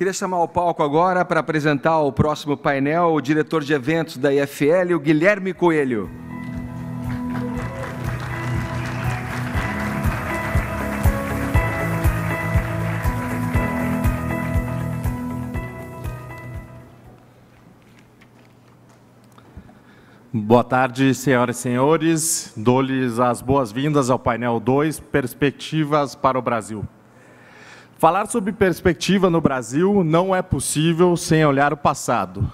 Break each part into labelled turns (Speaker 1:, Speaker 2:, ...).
Speaker 1: queria chamar ao palco agora para apresentar o próximo painel o diretor de eventos da IFL, o Guilherme Coelho.
Speaker 2: Boa tarde, senhoras e senhores. Dou-lhes as boas-vindas ao painel 2, Perspectivas para o Brasil. Falar sobre perspectiva no Brasil não é possível sem olhar o passado.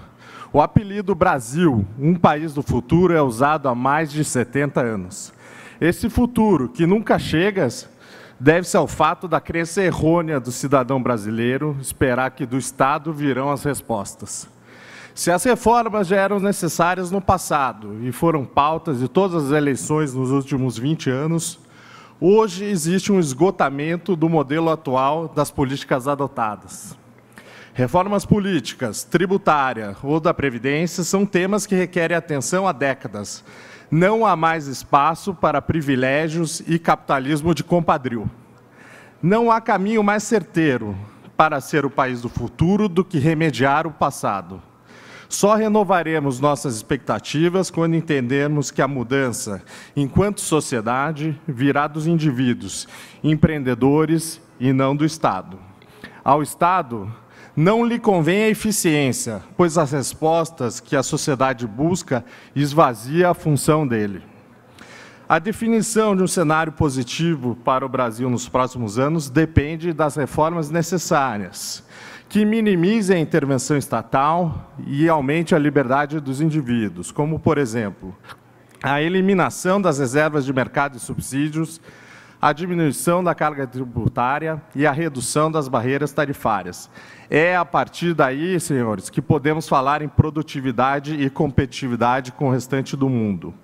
Speaker 2: O apelido Brasil, um país do futuro, é usado há mais de 70 anos. Esse futuro, que nunca chega, deve-se ao fato da crença errônea do cidadão brasileiro esperar que do Estado virão as respostas. Se as reformas já eram necessárias no passado e foram pautas de todas as eleições nos últimos 20 anos, hoje existe um esgotamento do modelo atual das políticas adotadas. Reformas políticas, tributária ou da Previdência são temas que requerem atenção há décadas. Não há mais espaço para privilégios e capitalismo de compadrio. Não há caminho mais certeiro para ser o país do futuro do que remediar o passado. Só renovaremos nossas expectativas quando entendermos que a mudança, enquanto sociedade, virá dos indivíduos, empreendedores e não do Estado. Ao Estado, não lhe convém a eficiência, pois as respostas que a sociedade busca esvazia a função dele. A definição de um cenário positivo para o Brasil nos próximos anos depende das reformas necessárias, que minimize a intervenção estatal e aumente a liberdade dos indivíduos, como, por exemplo, a eliminação das reservas de mercado e subsídios, a diminuição da carga tributária e a redução das barreiras tarifárias. É a partir daí, senhores, que podemos falar em produtividade e competitividade com o restante do mundo.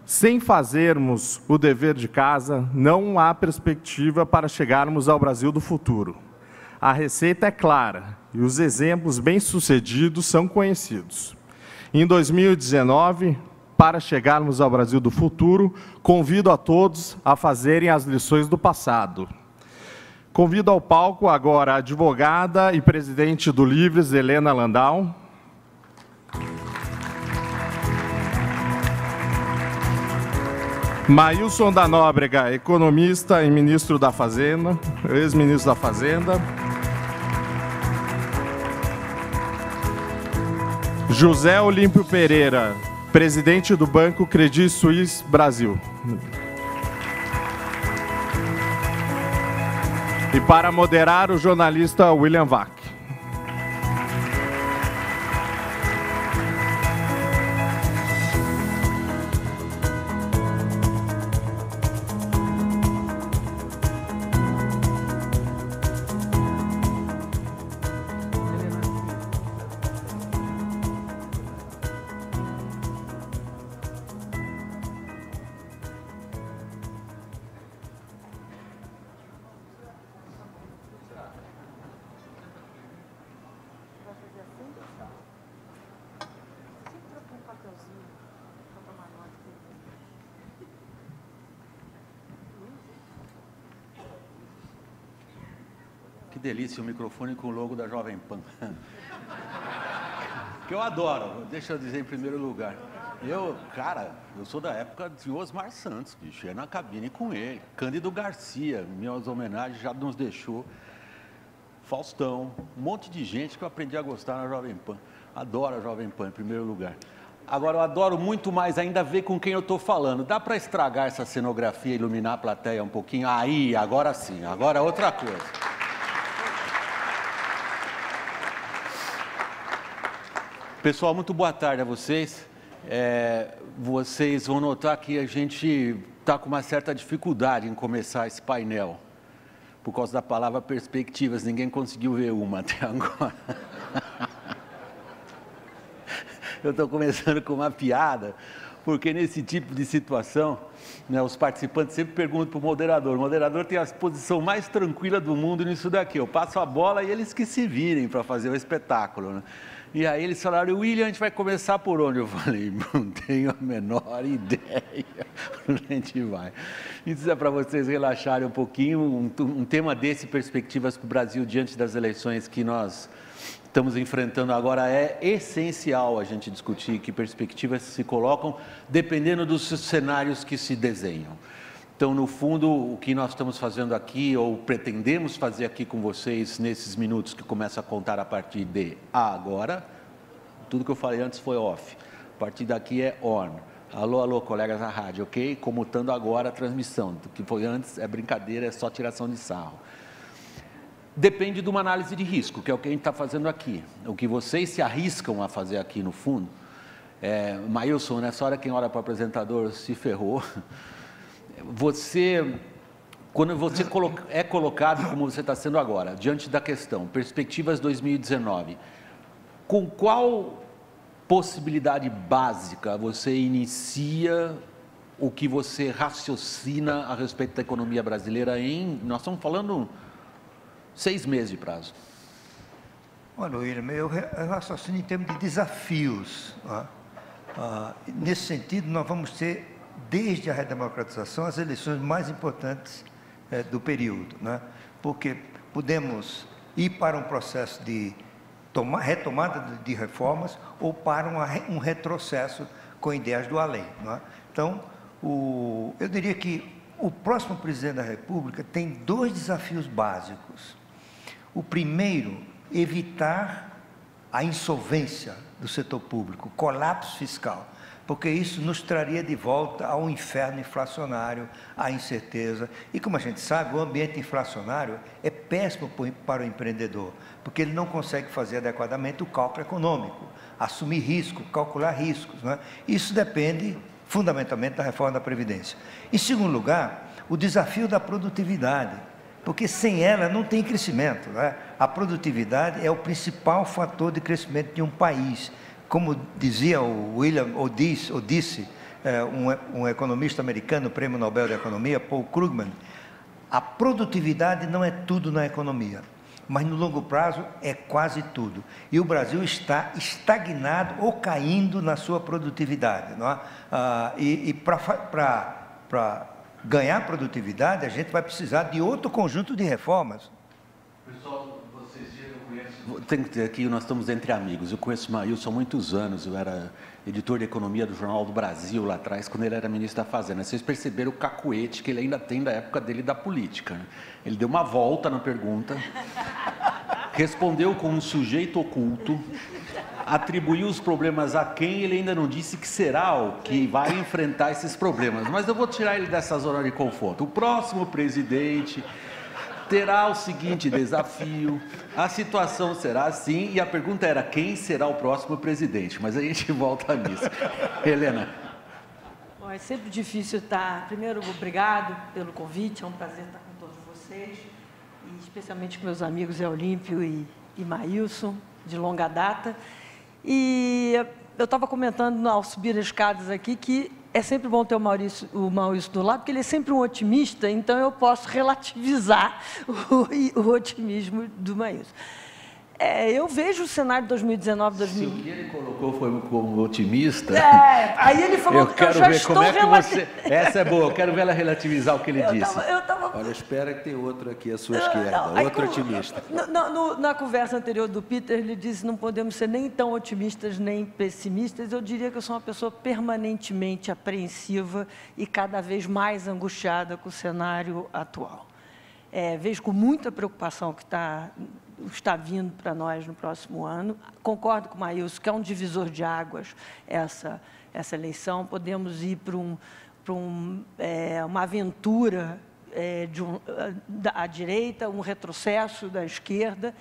Speaker 2: Sem fazermos o dever de casa, não há perspectiva para chegarmos ao Brasil do futuro. A receita é clara e os exemplos bem-sucedidos são conhecidos. Em 2019, para chegarmos ao Brasil do futuro, convido a todos a fazerem as lições do passado. Convido ao palco agora a advogada e presidente do Livres, Helena Landau. Maílson da Nóbrega, economista e ministro da Fazenda, ex-ministro da Fazenda. José Olímpio Pereira, presidente do Banco Credit Suisse Brasil. E para moderar, o jornalista William Vac.
Speaker 3: Que delícia, o microfone com o logo da Jovem Pan. Que eu adoro, deixa eu dizer em primeiro lugar. Eu sou da época de Osmar Santos, bicho, ia na cabine com ele. Cândido Garcia, minhas homenagens já nos deixou. Faustão, um monte de gente que eu aprendi a gostar na Jovem Pan. Adoro a Jovem Pan, em primeiro lugar. Agora, eu adoro muito mais ainda ver com quem eu estou falando. Dá para estragar essa cenografia, iluminar a plateia um pouquinho? Aí, agora sim, agora é outra coisa. Pessoal, muito boa tarde a vocês. Vocês vão notar que a gente está com uma certa dificuldade em começar esse painel, por causa da palavra perspectivas. Ninguém conseguiu ver uma até agora. Eu estou começando com uma piada, porque nesse tipo de situação, né, os participantes sempre perguntam para o moderador tem a posição mais tranquila do mundo nisso daqui, eu passo a bola e eles que se virem para fazer o espetáculo, né? E aí eles falaram, William, a gente vai começar por onde? Eu falei, não tenho a menor ideia, a gente vai. Isso é para vocês relaxarem um pouquinho, um tema desse, perspectivas para o Brasil diante das eleições que nós estamos enfrentando agora, é essencial a gente discutir que perspectivas se colocam dependendo dos cenários que se desenham. Então, no fundo, o que nós estamos fazendo aqui, ou pretendemos fazer aqui com vocês, nesses minutos que começam a contar a partir de agora, tudo que eu falei antes foi off, a partir daqui é on. Alô, alô, colegas da rádio, ok? Comutando agora a transmissão, o que foi antes é brincadeira, é só tiração de sarro. Depende de uma análise de risco, que é o que a gente está fazendo aqui. O que vocês se arriscam a fazer aqui no fundo, Maílson, nessa hora quem olha para o apresentador se ferrou. Quando você é colocado como você está sendo agora, diante da questão, perspectivas 2019, com qual possibilidade básica você inicia o que você raciocina a respeito da economia brasileira nós estamos falando 6 meses de prazo?
Speaker 4: Olha, William, eu raciocino em termos de desafios. Nesse sentido, nós vamos ter, desde a redemocratização, as eleições mais importantes do período, né? Porque podemos ir para um processo de retomada de reformas ou para um retrocesso com ideias do além, né? Então, eu diria que o próximo presidente da República tem 2 desafios básicos. O primeiro, evitar a insolvência do setor público, colapso fiscal, porque isso nos traria de volta ao inferno inflacionário, à incerteza. E como a gente sabe, o ambiente inflacionário é péssimo para o empreendedor, porque ele não consegue fazer adequadamente o cálculo econômico, assumir risco, calcular riscos, né? Isso depende fundamentalmente da reforma da Previdência. Em segundo lugar, o desafio da produtividade, porque sem ela não tem crescimento, né? A produtividade é o principal fator de crescimento de um país. Como dizia o William, ou disse um economista americano, Prêmio Nobel de Economia, Paul Krugman, a produtividade não é tudo na economia, mas no longo prazo é quase tudo. E o Brasil está estagnado ou caindo na sua produtividade, não é? E para ganhar produtividade, a gente vai precisar de outro conjunto de reformas.
Speaker 3: Pessoal, vocês viram, eu conheço... Tem que dizer aqui, nós estamos entre amigos. Eu conheço o Maílson há muitos anos, eu era editor de economia do Jornal do Brasil lá atrás, quando ele era ministro da Fazenda. Vocês perceberam o cacuete que ele ainda tem da época dele da política, né? Ele deu uma volta na pergunta, respondeu como um sujeito oculto, atribuiu os problemas a quem ele ainda não disse que será o que vai enfrentar esses problemas. Mas eu vou tirar ele dessa zona de conforto. O próximo presidente terá o seguinte desafio, a situação será assim, e a pergunta era quem será o próximo presidente, mas a gente volta nisso. Helena.
Speaker 5: Bom, é sempre difícil estar... Primeiro, obrigado pelo convite, é um prazer estar com todos vocês, e especialmente com meus amigos Zé Olímpio e Maílson, de longa data. E eu estava comentando ao subir as escadas aqui que é sempre bom ter o Maílson do lado, porque ele é sempre um otimista, então eu posso relativizar o otimismo do Maílson. Eu vejo o cenário de 2019, 2020...
Speaker 3: Se o que ele colocou foi como otimista...
Speaker 5: aí ele falou que eu já estou...
Speaker 3: Essa é boa, eu quero ver ela relativizar o que ele disse.
Speaker 1: Olha, espera que tem outro aqui à sua esquerda, outro otimista.
Speaker 5: Na conversa anterior do Peter, ele disse não podemos ser nem tão otimistas nem pessimistas. Eu diria que eu sou uma pessoa permanentemente apreensiva e cada vez mais angustiada com o cenário atual. Vejo com muita preocupação que está vindo para nós no próximo ano. Concordo com o Maílson, que é um divisor de águas essa eleição. Podemos ir para uma aventura à direita, um retrocesso da esquerda.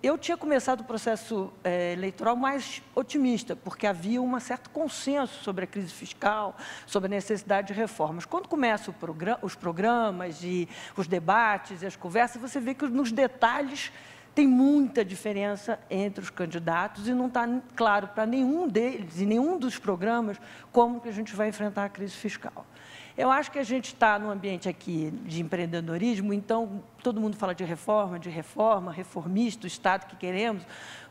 Speaker 5: Eu tinha começado o processo eleitoral mais otimista, porque havia um certo consenso sobre a crise fiscal, sobre a necessidade de reformas. Quando começam os programas e os debates e as conversas, você vê que nos detalhes Tem muita diferença entre os candidatos e não está claro para nenhum deles e nenhum dos programas como que a gente vai enfrentar a crise fiscal. Eu acho que a gente está num ambiente aqui de empreendedorismo, então todo mundo fala de reforma, reformista, o Estado que queremos,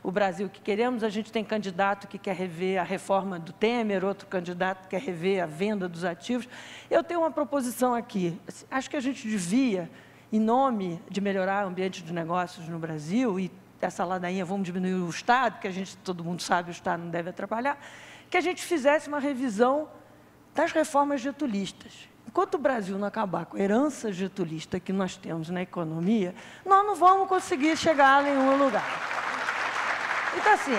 Speaker 5: o Brasil que queremos. A gente tem candidato que quer rever a reforma do Temer, outro candidato que quer rever a venda dos ativos. Eu tenho uma proposição aqui. Acho que a gente devia, em nome de melhorar o ambiente de negócios no Brasil, e essa ladainha, vamos diminuir o Estado, que todo mundo sabe, o Estado não deve atrapalhar, que a gente fizesse uma revisão das reformas getulistas. Enquanto o Brasil não acabar com a herança getulista que nós temos na economia, nós não vamos conseguir chegar a nenhum lugar. Então, assim,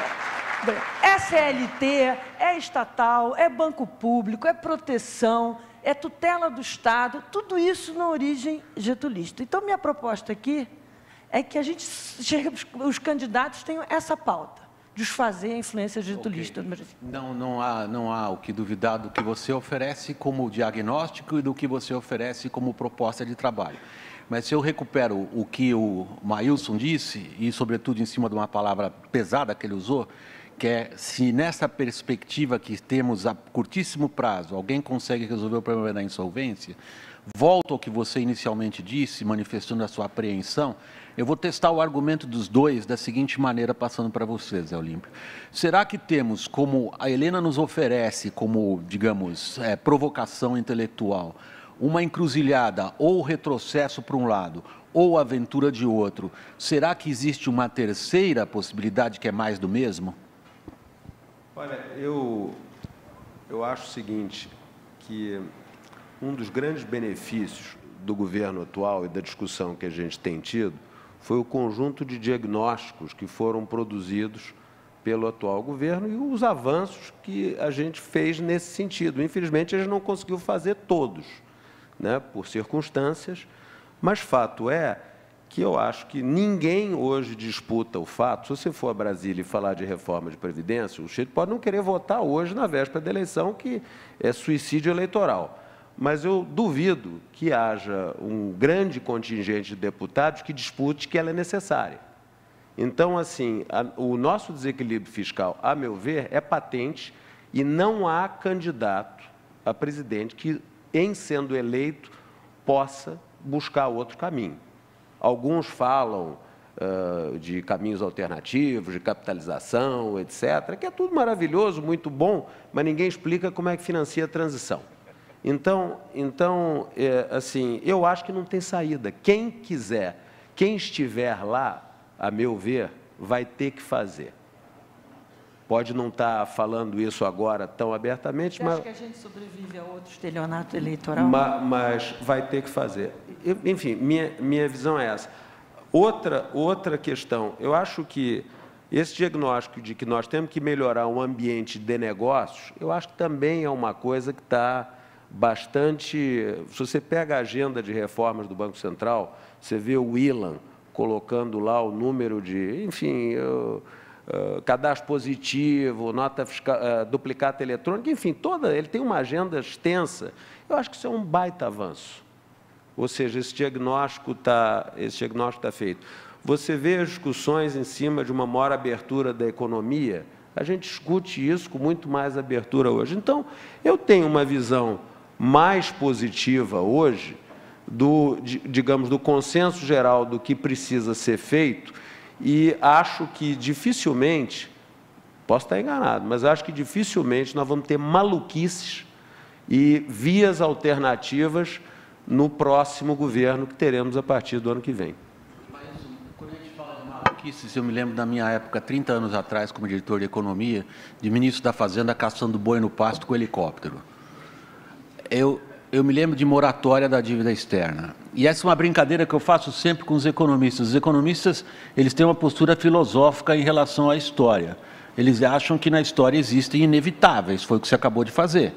Speaker 5: é CLT, é estatal, é banco público, é proteção, é tutela do Estado, tudo isso na origem getulista. Então, minha proposta aqui é que os candidatos tenham essa pauta, desfazer a influência getulista no Brasil.
Speaker 3: Não há o que duvidar do que você oferece como diagnóstico e do que você oferece como proposta de trabalho. Mas se eu recupero o que o Maílson disse, e sobretudo em cima de uma palavra pesada que ele usou, que é, se nessa perspectiva que temos a curtíssimo prazo, alguém consegue resolver o problema da insolvência, volto ao que você inicialmente disse, manifestando a sua apreensão, eu vou testar o argumento dos dois da seguinte maneira, passando para vocês, Zé Olímpio. Será que temos, como a Helena nos oferece, como, digamos, provocação intelectual, uma encruzilhada ou retrocesso para um lado, ou aventura de outro? Será que existe uma terceira possibilidade que é mais do mesmo?
Speaker 6: Olha, eu acho o seguinte, que um dos grandes benefícios do governo atual e da discussão que a gente tem tido foi o conjunto de diagnósticos que foram produzidos pelo atual governo e os avanços que a gente fez nesse sentido. Infelizmente, a gente não conseguiu fazer todos, né, por circunstâncias, mas fato é que eu acho que ninguém hoje disputa o fato. Se você for a Brasília e falar de reforma de Previdência, o Chico pode não querer votar hoje na véspera da eleição, que é suicídio eleitoral. Mas eu duvido que haja um grande contingente de deputados que dispute que ela é necessária. Então, assim, o nosso desequilíbrio fiscal, a meu ver, é patente e não há candidato a presidente que, em sendo eleito, possa buscar outro caminho. Alguns falam de caminhos alternativos, de capitalização, etc., que é tudo maravilhoso, muito bom, mas ninguém explica como é que financia a transição. Então, assim, eu acho que não tem saída. Quem quiser, quem estiver lá, a meu ver, vai ter que fazer. Pode não estar falando isso agora tão abertamente, mas...
Speaker 5: Você acha que a gente sobrevive a outro estelionato eleitoral?
Speaker 6: Mas vai ter que fazer. Enfim, minha visão é essa. Outra questão, eu acho que esse diagnóstico de que nós temos que melhorar o ambiente de negócios, eu acho que também é uma coisa que está bastante... Se você pega a agenda de reformas do Banco Central, você vê o Ilan colocando lá o número de, enfim, cadastro positivo, nota fiscal, duplicata eletrônica, enfim, ele tem uma agenda extensa. Eu acho que isso é um baita avanço. Ou seja, esse diagnóstico está feito. Você vê as discussões em cima de uma maior abertura da economia, a gente discute isso com muito mais abertura hoje. Então, eu tenho uma visão mais positiva hoje, digamos, do consenso geral do que precisa ser feito, e acho que dificilmente, posso estar enganado, mas acho que dificilmente nós vamos ter maluquices e vias alternativas no próximo governo que teremos a partir do ano que vem.
Speaker 3: Mas, quando a gente fala de maluquices, eu me lembro da minha época, 30 anos atrás, como diretor de economia, de ministro da Fazenda caçando boi no pasto com helicóptero. Eu me lembro de moratória da dívida externa. E essa é uma brincadeira que eu faço sempre com os economistas. Os economistas, eles têm uma postura filosófica em relação à história. Eles acham que na história existem inevitáveis, foi o que você acabou de fazer.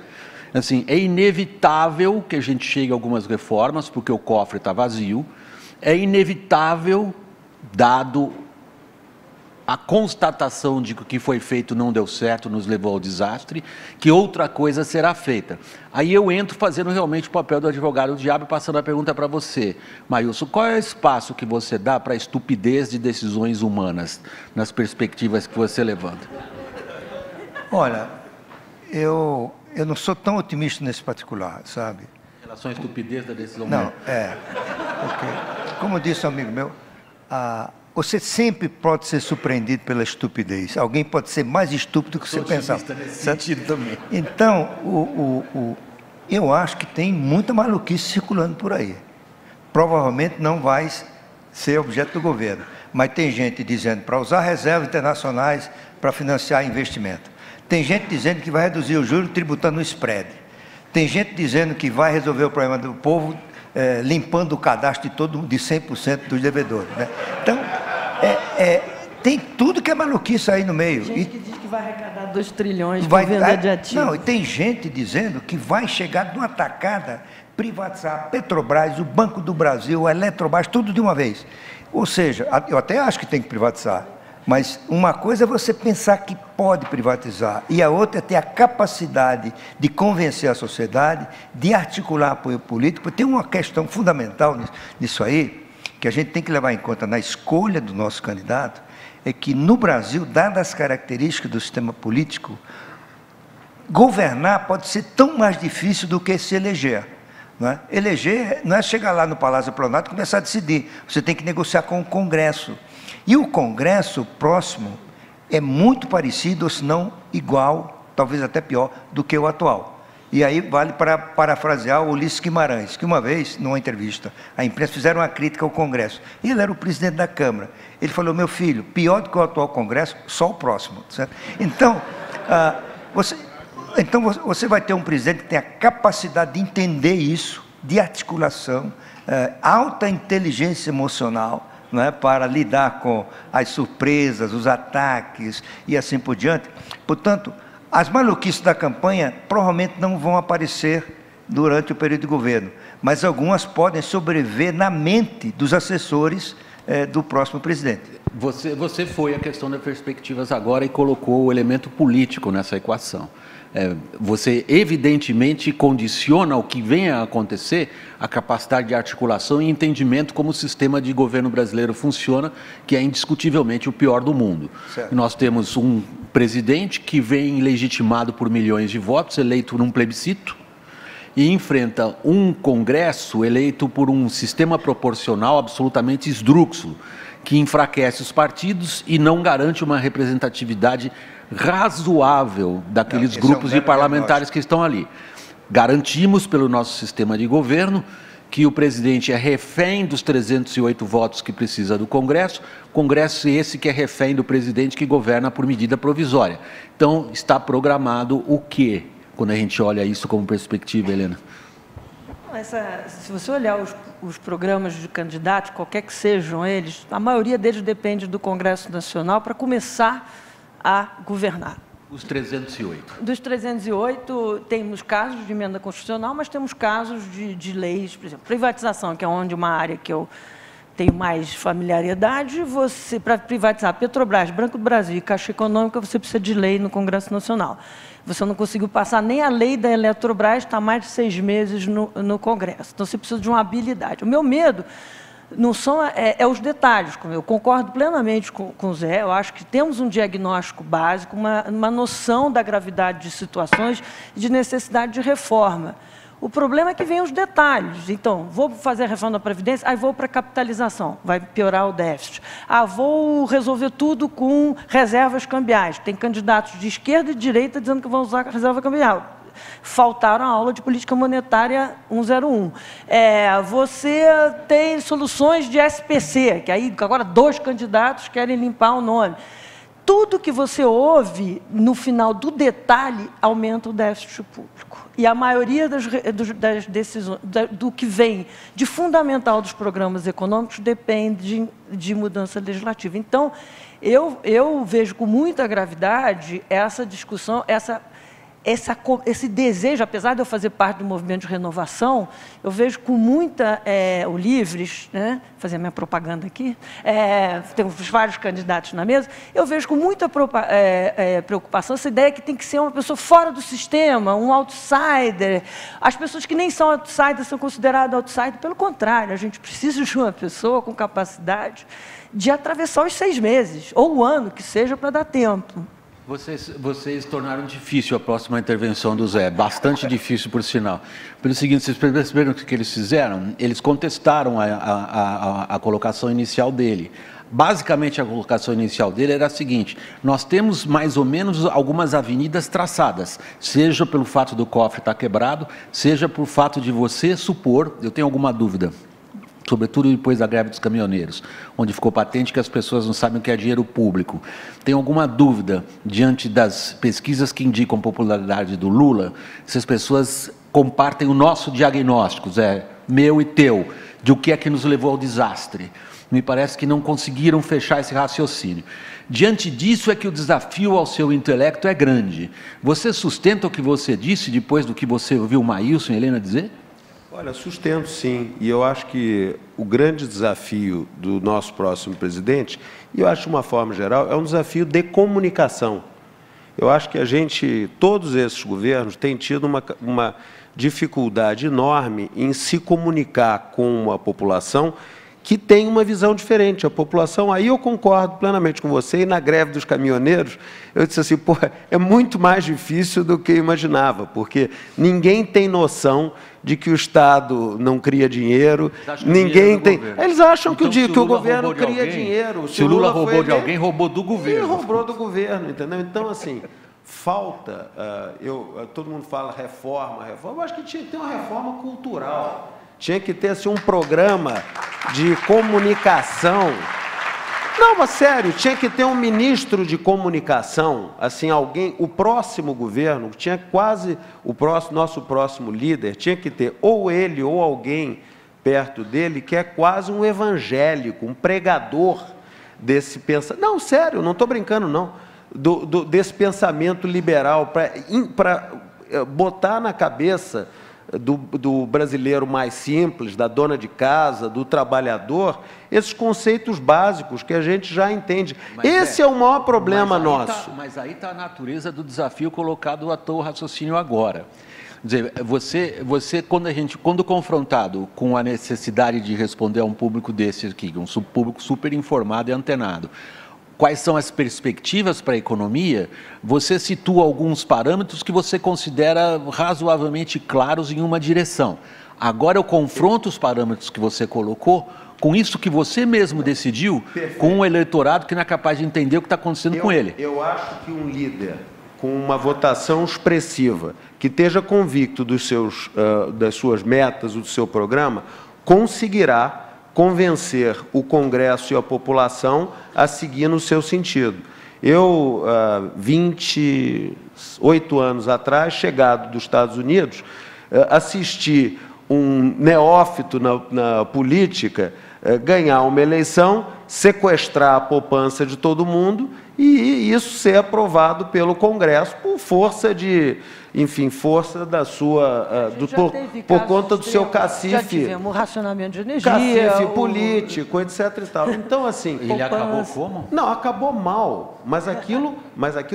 Speaker 3: Assim, é inevitável que a gente chegue a algumas reformas, porque o cofre está vazio. É inevitável, dado a constatação de que o que foi feito não deu certo, nos levou ao desastre, que outra coisa será feita. Aí eu entro fazendo realmente o papel do advogado do diabo, passando a pergunta para você, Maílson, qual é o espaço que você dá para a estupidez de decisões humanas, nas perspectivas que você levanta?
Speaker 4: Olha, eu não sou tão otimista nesse particular, sabe?
Speaker 3: Em relação à estupidez da decisão
Speaker 4: Não,
Speaker 3: humana?
Speaker 4: porque, como disse um amigo meu, você sempre pode ser surpreendido pela estupidez. Alguém pode ser mais estúpido do que você pensava.
Speaker 3: Nesse sentido também.
Speaker 4: Então, eu acho que tem muita maluquice circulando por aí. Provavelmente não vai ser objeto do governo, mas tem gente dizendo para usar reservas internacionais para financiar investimento. Tem gente dizendo que vai reduzir o juro tributando o spread. Tem gente dizendo que vai resolver o problema do povo limpando o cadastro de 100% dos devedores, né? Então, tem tudo que é maluquice aí no meio.
Speaker 5: Gente que diz que vai arrecadar 2 trilhões para venda de ativos.
Speaker 4: Não, e tem gente dizendo que vai chegar de uma tacada, privatizar a Petrobras, o Banco do Brasil, a Eletrobras, tudo de uma vez. Ou seja, eu até acho que tem que privatizar, mas uma coisa é você pensar que pode privatizar, e a outra é ter a capacidade de convencer a sociedade, de articular apoio político, porque tem uma questão fundamental nisso aí, que a gente tem que levar em conta na escolha do nosso candidato, é que no Brasil, dadas as características do sistema político, governar pode ser tão mais difícil do que se eleger. Não é? Eleger não é chegar lá no Palácio do Planalto e começar a decidir, você tem que negociar com o Congresso. E o Congresso próximo é muito parecido, ou se não igual, talvez até pior, do que o atual. E aí vale para parafrasear o Ulisses Guimarães, que uma vez, numa entrevista, a imprensa fizeram uma crítica ao Congresso. E ele era o presidente da Câmara. Ele falou, meu filho, pior do que o atual Congresso, só o próximo. Certo? Então, você vai ter um presidente que tem a capacidade de entender isso, de articulação, alta inteligência emocional, não é, para lidar com as surpresas, os ataques e assim por diante. Portanto, as maluquices da campanha provavelmente não vão aparecer durante o período de governo, mas algumas podem sobreviver na mente dos assessores do próximo presidente.
Speaker 3: Você foi a questão das perspectivas agora e colocou o elemento político nessa equação. Você evidentemente condiciona o que venha a acontecer a capacidade de articulação e entendimento como o sistema de governo brasileiro funciona, que é indiscutivelmente o pior do mundo. Certo. Nós temos um presidente que vem legitimado por milhões de votos, eleito num plebiscito, e enfrenta um Congresso eleito por um sistema proporcional absolutamente esdrúxulo, que enfraquece os partidos e não garante uma representatividade razoável daqueles grupos de parlamentares que estão ali. Garantimos, pelo nosso sistema de governo, que o presidente é refém dos 308 votos que precisa do Congresso esse que é refém do presidente que governa por medida provisória. Então, está programado o quê, quando a gente olha isso como perspectiva, Helena?
Speaker 5: Se você olhar os programas de candidatos, qualquer que sejam eles, a maioria deles depende do Congresso Nacional para começar a governar.
Speaker 3: Os 308.
Speaker 5: Dos 308, temos casos de emenda constitucional, mas temos casos de leis, por exemplo, privatização, que é uma área que eu tenho mais familiaridade. Você, para privatizar Petrobras, Banco do Brasil e Caixa Econômica, você precisa de lei no Congresso Nacional. Você não conseguiu passar nem a lei da Eletrobras, está há mais de 6 meses no Congresso. Então, você precisa de uma habilidade. O meu medo não são os detalhes. Eu concordo plenamente com o Zé. Eu acho que temos um diagnóstico básico, uma noção da gravidade de situações e de necessidade de reforma. O problema é que vem os detalhes. Então, vou fazer a reforma da Previdência, aí vou para a capitalização, vai piorar o déficit. Vou resolver tudo com reservas cambiais. Tem candidatos de esquerda e de direita dizendo que vão usar a reserva cambial. Faltaram a aula de política monetária 101. Você tem soluções de SPC, que aí agora 2 candidatos querem limpar o nome. Tudo que você ouve, no final do detalhe, aumenta o déficit público. E a maioria das decisões, do que vem de fundamental dos programas econômicos, depende de mudança legislativa. Então, eu vejo com muita gravidade essa discussão, esse desejo, apesar de eu fazer parte do movimento de renovação, eu vejo com muita... o Livres, né? Fazer a minha propaganda aqui, tem vários candidatos na mesa, eu vejo com muita preocupação essa ideia que tem que ser uma pessoa fora do sistema, um outsider. As pessoas que nem são outsiders são consideradas outsiders. Pelo contrário, a gente precisa de uma pessoa com capacidade de atravessar os 6 meses, ou o ano, que seja, para dar tempo.
Speaker 3: Vocês tornaram difícil a próxima intervenção do Zé, bastante difícil, por sinal. Pelo seguinte, vocês perceberam o que eles fizeram? Eles contestaram a colocação inicial dele. Basicamente, a colocação inicial dele era a seguinte: nós temos mais ou menos algumas avenidas traçadas, seja pelo fato do cofre estar quebrado, seja por fato de você supor, eu tenho alguma dúvida, sobretudo depois da greve dos caminhoneiros, onde ficou patente que as pessoas não sabem o que é dinheiro público. Tem alguma dúvida, diante das pesquisas que indicam a popularidade do Lula, se as pessoas compartem o nosso diagnóstico, Zé, meu e teu, de o que é que nos levou ao desastre? Me parece que não conseguiram fechar esse raciocínio. Diante disso é que o desafio ao seu intelecto é grande. Você sustenta o que você disse depois do que você ouviu o Maílson e a Helena dizer?
Speaker 6: Olha, sustento sim, e eu acho que o grande desafio do nosso próximo presidente, e eu acho de uma forma geral, é um desafio de comunicação. Eu acho que todos esses governos têm tido uma dificuldade enorme em se comunicar com a população que tem uma visão diferente. A população, aí eu concordo plenamente com você, e na greve dos caminhoneiros, eu disse assim, pô, é muito mais difícil do que eu imaginava, porque ninguém tem noção de que o Estado não cria dinheiro, ninguém tem... Eles acham então, que o governo cria dinheiro.
Speaker 3: Se o Lula roubou de alguém, roubou do governo.
Speaker 6: Ele roubou do governo, entendeu? Então, assim, falta... todo mundo fala reforma. Eu acho que tinha que ter uma reforma cultural. Tinha que ter assim, um programa de comunicação. Não, mas sério, tinha que ter um ministro de comunicação, assim, alguém, o próximo governo, tinha quase, nosso próximo líder, tinha que ter ou ele ou alguém perto dele que é quase um evangélico, um pregador desse pensamento. Não, sério, não estou brincando, não. Desse pensamento liberal, para botar na cabeça do brasileiro mais simples, da dona de casa, do trabalhador, esses conceitos básicos que a gente já entende. Esse é o maior problema nosso.
Speaker 3: Mas aí está a natureza do desafio colocado à toa raciocínio agora. Quer dizer, você quando confrontado com a necessidade de responder a um público desse aqui, um público super informado e antenado, quais são as perspectivas para a economia, você situa alguns parâmetros que você considera razoavelmente claros em uma direção. Agora eu confronto os parâmetros que você colocou com isso que você mesmo decidiu, com um eleitorado que não é capaz de entender o que está acontecendo com ele.
Speaker 6: Eu acho que um líder com uma votação expressiva, que esteja convicto das suas metas, do seu programa, conseguirá convencer o Congresso e a população a seguir no seu sentido. Eu, 28 anos atrás, chegado dos Estados Unidos, assisti um neófito na política ganhar uma eleição, sequestrar a poupança de todo mundo e isso ser aprovado pelo Congresso por força força da sua... por conta do seu cacife... Já
Speaker 5: tivemos racionamento de energia...
Speaker 6: Cacife político, etc. e tal. Então, assim...
Speaker 3: Ele acabou como?
Speaker 6: Não, acabou mal, mas aquilo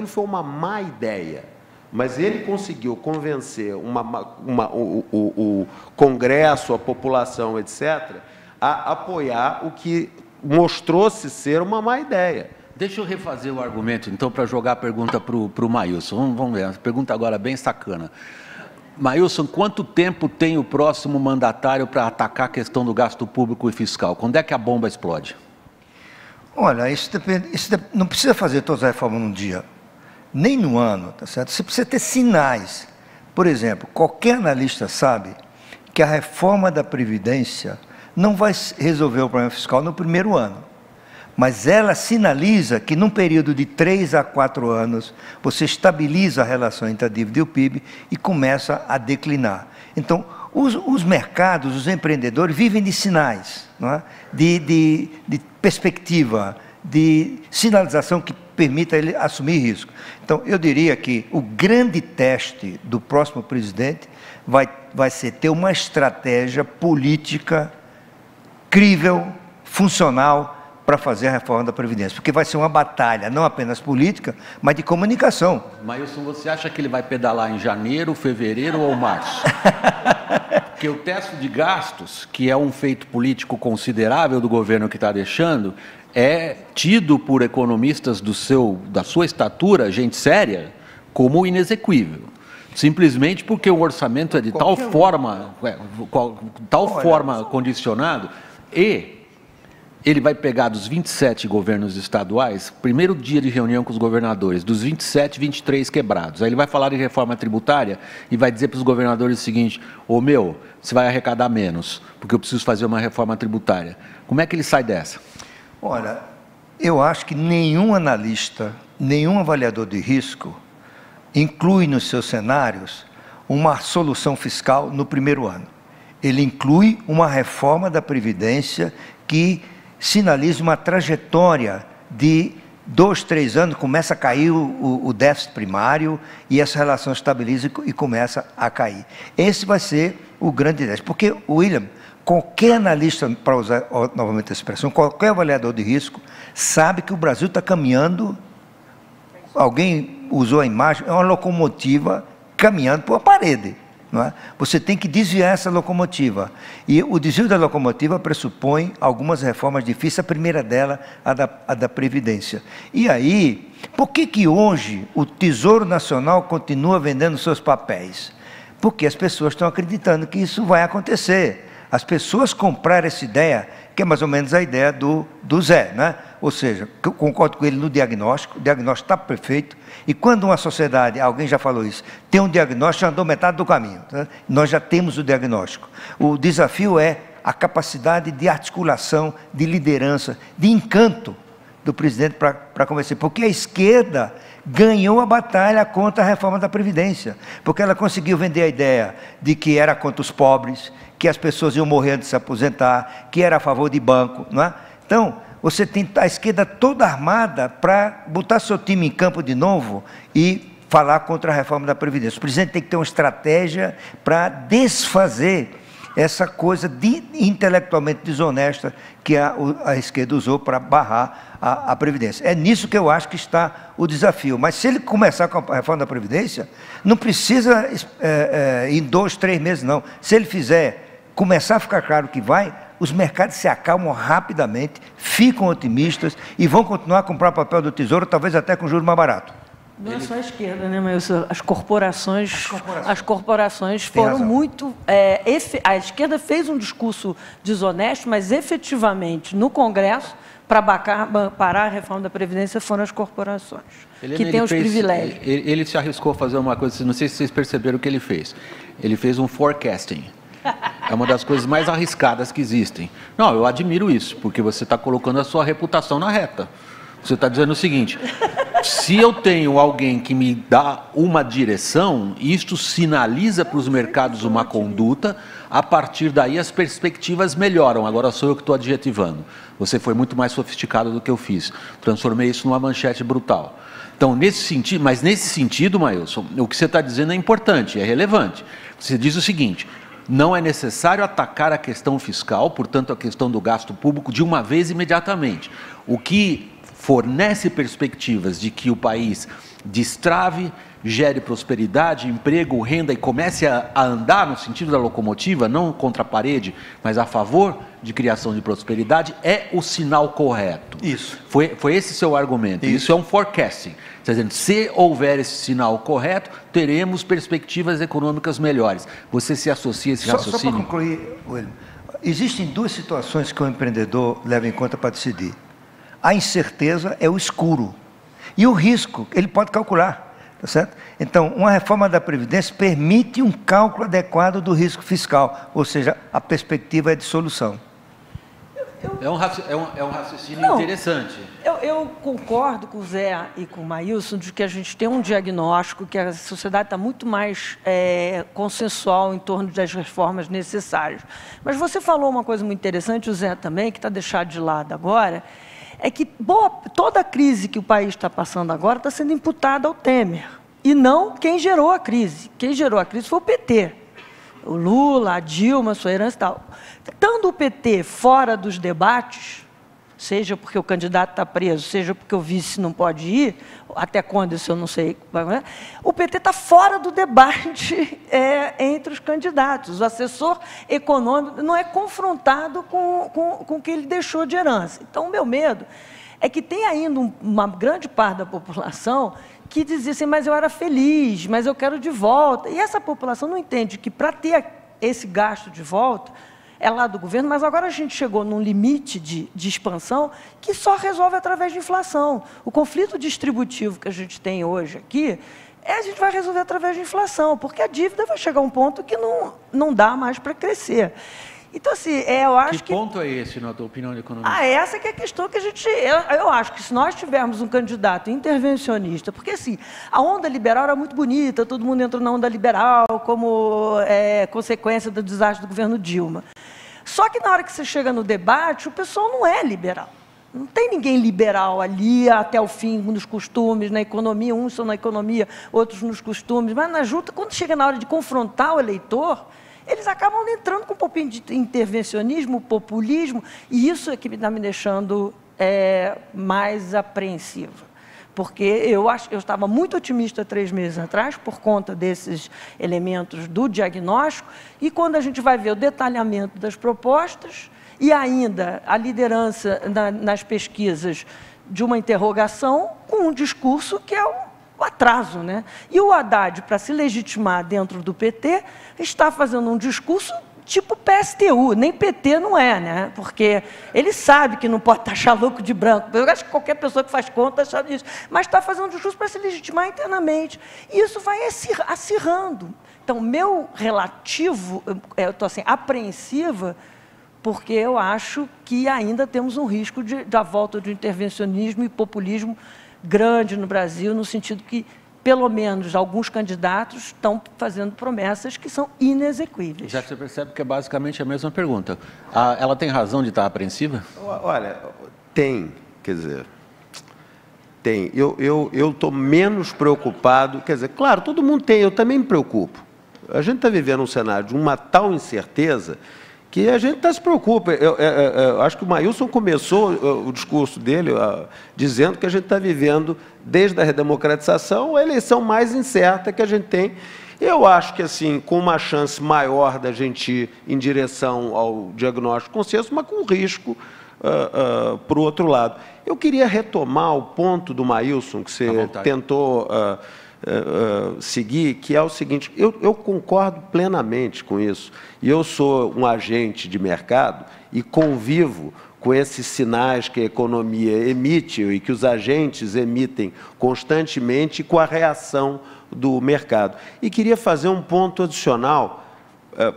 Speaker 6: foi uma má ideia. Mas ele conseguiu convencer o Congresso, a população, etc., a apoiar o que mostrou-se ser uma má ideia.
Speaker 3: Deixa eu refazer o argumento, então, para jogar a pergunta para o Maílson. Vamos ver, a pergunta agora bem sacana. Maílson, quanto tempo tem o próximo mandatário para atacar a questão do gasto público e fiscal? Quando é que a bomba explode?
Speaker 4: Olha, não precisa fazer todas as reformas num dia, nem no ano, tá certo? Você precisa ter sinais. Por exemplo, qualquer analista sabe que a reforma da Previdência não vai resolver o problema fiscal no primeiro ano. Mas ela sinaliza que, num período de 3 a 4 anos, você estabiliza a relação entre a dívida e o PIB e começa a declinar. Então, os mercados, os empreendedores vivem de sinais, não é? de perspectiva, de sinalização que permita ele assumir risco. Então, eu diria que o grande teste do próximo presidente vai ser ter uma estratégia política crível, funcional, para fazer a reforma da Previdência, porque vai ser uma batalha, não apenas política, mas de comunicação.
Speaker 3: Maílson, você acha que ele vai pedalar em janeiro, fevereiro ou março? Porque o teto de gastos, que é um feito político considerável do governo que está deixando, é tido por economistas da sua estatura, gente séria, como inexequível. Simplesmente porque o orçamento é de tal forma condicionado, e ele vai pegar dos 27 governos estaduais, primeiro dia de reunião com os governadores, dos 27, 23 quebrados. Aí ele vai falar de reforma tributária e vai dizer para os governadores o seguinte: você vai arrecadar menos, porque eu preciso fazer uma reforma tributária. Como é que ele sai dessa?
Speaker 4: Olha, eu acho que nenhum analista, nenhum avaliador de risco inclui nos seus cenários uma solução fiscal no primeiro ano. Ele inclui uma reforma da Previdência que sinaliza uma trajetória de 2, 3 anos, começa a cair o déficit primário e essa relação estabiliza e começa a cair. Esse vai ser o grande teste, porque, William, qualquer analista, para usar novamente a expressão, qualquer avaliador de risco, sabe que o Brasil está caminhando, alguém usou a imagem, é uma locomotiva caminhando por uma parede. Não é? Você tem que desviar essa locomotiva. E o desvio da locomotiva pressupõe algumas reformas difíceis, a primeira dela, a da Previdência. E aí, por que hoje o Tesouro Nacional continua vendendo seus papéis? Porque as pessoas estão acreditando que isso vai acontecer. As pessoas compraram essa ideia, que é mais ou menos a ideia do Zé, né? Ou seja, eu concordo com ele no diagnóstico, o diagnóstico está perfeito, e quando uma sociedade, alguém já falou isso, tem um diagnóstico, já andou metade do caminho, tá? Nós já temos o diagnóstico. O desafio é a capacidade de articulação, de liderança, de encanto do presidente para convencer, porque a esquerda ganhou a batalha contra a reforma da Previdência, porque ela conseguiu vender a ideia de que era contra os pobres, que as pessoas iam morrer antes de se aposentar, que era a favor de banco, não é? Então, você tem a esquerda toda armada para botar seu time em campo de novo e falar contra a reforma da Previdência. O presidente tem que ter uma estratégia para desfazer essa coisa intelectualmente desonesta que a esquerda usou para barrar a Previdência. É nisso que eu acho que está o desafio. Mas se ele começar com a reforma da Previdência, não precisa em 2, 3 meses, não. Se ele começar a ficar claro que vai, os mercados se acalmam rapidamente, ficam otimistas e vão continuar a comprar papel do Tesouro, talvez até com juros mais barato.
Speaker 5: Não é só a esquerda, né, mas as corporações foram muito... a esquerda fez um discurso desonesto, mas efetivamente, no Congresso, para parar a reforma da Previdência, foram as corporações, que têm os privilégios.
Speaker 3: Ele se arriscou a fazer uma coisa, não sei se vocês perceberam o que ele fez. Ele fez um forecasting. É uma das coisas mais arriscadas que existem. Não, eu admiro isso, porque você está colocando a sua reputação na reta. Você está dizendo o seguinte: se eu tenho alguém que me dá uma direção, isto sinaliza para os mercados uma conduta, a partir daí as perspectivas melhoram. Agora sou eu que estou adjetivando. Você foi muito mais sofisticado do que eu fiz. Transformei isso numa manchete brutal. Então, nesse sentido, Maílson, o que você está dizendo é importante, é relevante. Você diz o seguinte: não é necessário atacar a questão fiscal, portanto, a questão do gasto público, de uma vez imediatamente. O que fornece perspectivas de que o país destrave, gere prosperidade, emprego, renda e comece a andar no sentido da locomotiva, não contra a parede, mas a favor de criação de prosperidade, é o sinal correto.
Speaker 4: Isso.
Speaker 3: Foi esse seu argumento. Isso é um forecasting. Está dizendo, se houver esse sinal correto, teremos perspectivas econômicas melhores. Você se associa a esse raciocínio?
Speaker 4: Só para concluir, William, existem 2 situações que o empreendedor leva em conta para decidir. A incerteza é o escuro. E o risco, ele pode calcular, tá certo? Então, uma reforma da Previdência permite um cálculo adequado do risco fiscal, ou seja, a perspectiva é de solução.
Speaker 3: É um raciocínio interessante.
Speaker 5: Eu concordo com o Zé e com o Maílson de que a gente tem um diagnóstico, que a sociedade está muito mais consensual em torno das reformas necessárias. Mas você falou uma coisa muito interessante, o Zé também, que está deixado de lado agora, é que toda a crise que o país está passando agora está sendo imputada ao Temer, e não quem gerou a crise. Quem gerou a crise foi o PT. O Lula, a Dilma, a sua herança e tal. Estando o PT fora dos debates, seja porque o candidato está preso, seja porque o vice não pode ir, até quando isso eu não sei, o PT está fora do debate entre os candidatos. O assessor econômico não é confrontado com o que ele deixou de herança. Então, o meu medo é que tem ainda uma grande parte da população que dizia assim, mas eu era feliz, mas eu quero de volta. E essa população não entende que, para ter esse gasto de volta, é lá do governo, mas agora a gente chegou num limite de expansão que só resolve através de inflação. O conflito distributivo que a gente tem hoje aqui, a gente vai resolver através de inflação, porque a dívida vai chegar a um ponto que não dá mais para crescer. Então, assim, eu acho que...
Speaker 3: Que ponto é esse, na tua opinião de economista?
Speaker 5: Essa que é a questão que a gente... Eu acho que se nós tivermos um candidato intervencionista, porque, assim, a onda liberal era muito bonita, todo mundo entrou na onda liberal como consequência do desastre do governo Dilma. Só que na hora que você chega no debate, o pessoal não é liberal. Não tem ninguém liberal ali até o fim, nos costumes, na economia. Uns são na economia, outros nos costumes. Mas na junta, quando chega na hora de confrontar o eleitor, eles acabam entrando com um pouquinho de intervencionismo, populismo, e isso é que está me deixando mais apreensiva. Porque eu estava muito otimista 3 meses atrás, por conta desses elementos do diagnóstico, e quando a gente vai ver o detalhamento das propostas, e ainda a liderança nas pesquisas de uma interrogação com um discurso que é o atraso, né? E o Haddad, para se legitimar dentro do PT, está fazendo um discurso tipo PSTU, nem PT não é, né? Porque ele sabe que não pode taxar louco de branco. Eu acho que qualquer pessoa que faz conta sabe disso. Mas está fazendo um discurso para se legitimar internamente. E isso vai acirrando. Então, meu relativo, eu estou assim, apreensiva, porque eu acho que ainda temos um risco da volta do intervencionismo e populismo grande no Brasil, no sentido que, pelo menos, alguns candidatos estão fazendo promessas que são inexequíveis.
Speaker 3: Já você percebe que é basicamente a mesma pergunta. Ela tem razão de estar apreensiva?
Speaker 6: Olha, tem, quer dizer, tem. Eu estou menos preocupado, quer dizer, claro, todo mundo tem, eu também me preocupo. A gente está vivendo um cenário de uma tal incerteza que a gente se preocupa. Eu acho que o Maílson começou o discurso dele dizendo que a gente está vivendo, desde a redemocratização, a eleição mais incerta que a gente tem. Eu acho que, assim, com uma chance maior da gente ir em direção ao diagnóstico consenso, mas com risco para o outro lado. Eu queria retomar o ponto do Maílson, que você tentou seguir, que é o seguinte, eu concordo plenamente com isso, e eu sou um agente de mercado e convivo com esses sinais que a economia emite e que os agentes emitem constantemente com a reação do mercado. E queria fazer um ponto adicional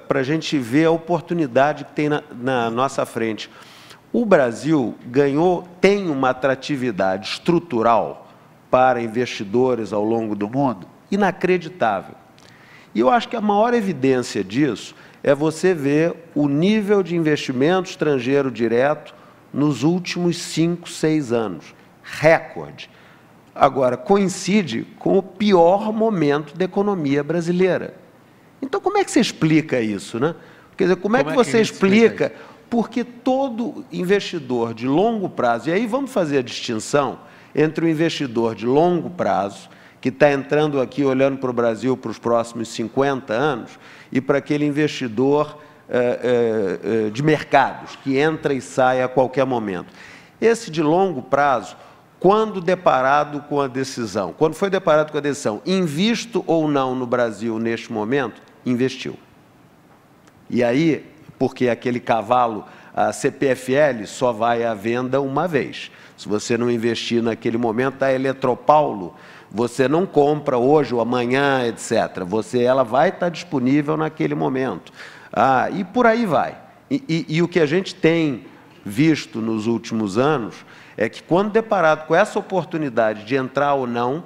Speaker 6: para a gente ver a oportunidade que tem na nossa frente. O Brasil tem uma atratividade estrutural para investidores ao longo do mundo inacreditável. E eu acho que a maior evidência disso é você ver o nível de investimento estrangeiro direto nos últimos 5, 6 anos. Recorde. Agora, coincide com o pior momento da economia brasileira. Então, como é que você explica isso, né? Quer dizer, como é que você explica? Porque todo investidor de longo prazo, e aí vamos fazer a distinção entre o investidor de longo prazo, que está entrando aqui olhando para o Brasil para os próximos 50 anos, e para aquele investidor de mercados, que entra e sai a qualquer momento. Esse de longo prazo, quando deparado com a decisão, quando foi deparado com a decisão, invisto ou não no Brasil neste momento, investiu. E aí, porque aquele cavalo, a CPFL, só vai à venda uma vez. Se você não investir naquele momento, a Eletropaulo, você não compra hoje ou amanhã, etc. Ela vai estar disponível naquele momento. E por aí vai. E o que a gente tem visto nos últimos anos é que, quando deparado com essa oportunidade de entrar ou não,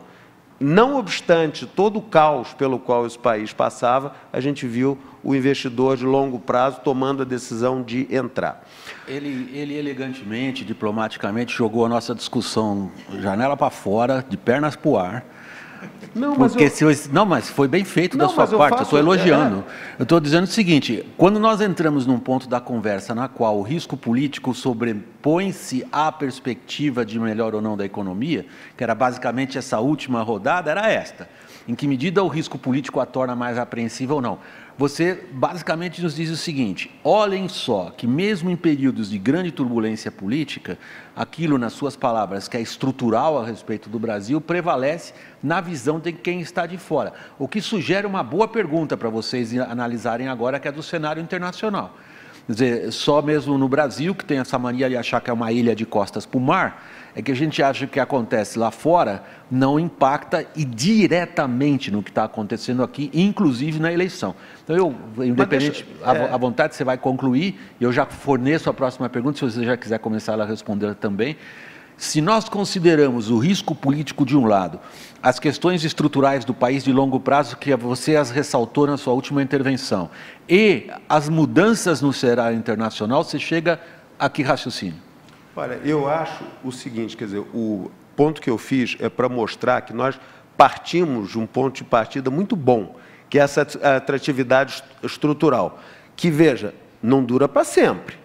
Speaker 6: não obstante todo o caos pelo qual esse país passava, a gente viu o investidor de longo prazo tomando a decisão de entrar.
Speaker 3: Ele elegantemente, diplomaticamente, jogou a nossa discussão janela para fora, de pernas para o ar.
Speaker 6: Não,
Speaker 3: mas foi bem feito da sua parte, eu estou elogiando. Eu estou dizendo o seguinte, quando nós entramos num ponto da conversa na qual o risco político sobrepõe-se à perspectiva de melhor ou não da economia, que era basicamente essa última rodada, era esta. Em que medida o risco político a torna mais apreensiva ou não? Você basicamente nos diz o seguinte, olhem só que mesmo em períodos de grande turbulência política, aquilo, nas suas palavras, que é estrutural a respeito do Brasil, prevalece na visão de quem está de fora. O que sugere uma boa pergunta para vocês analisarem agora, que é do cenário internacional. Quer dizer, só mesmo no Brasil, que tem essa mania de achar que é uma ilha de costas para o mar, é que a gente acha que o que acontece lá fora não impacta e diretamente no que está acontecendo aqui, inclusive na eleição. Então, independente, à vontade, você vai concluir, e eu já forneço a próxima pergunta, se você já quiser começar a responder também. Se nós consideramos o risco político de um lado, as questões estruturais do país de longo prazo, que você as ressaltou na sua última intervenção, e as mudanças no cenário internacional, você chega a que raciocínio?
Speaker 6: Olha, eu acho o seguinte, quer dizer, o ponto que eu fiz é para mostrar que nós partimos de um ponto de partida muito bom, que é essa atratividade estrutural, que, veja, não dura para sempre.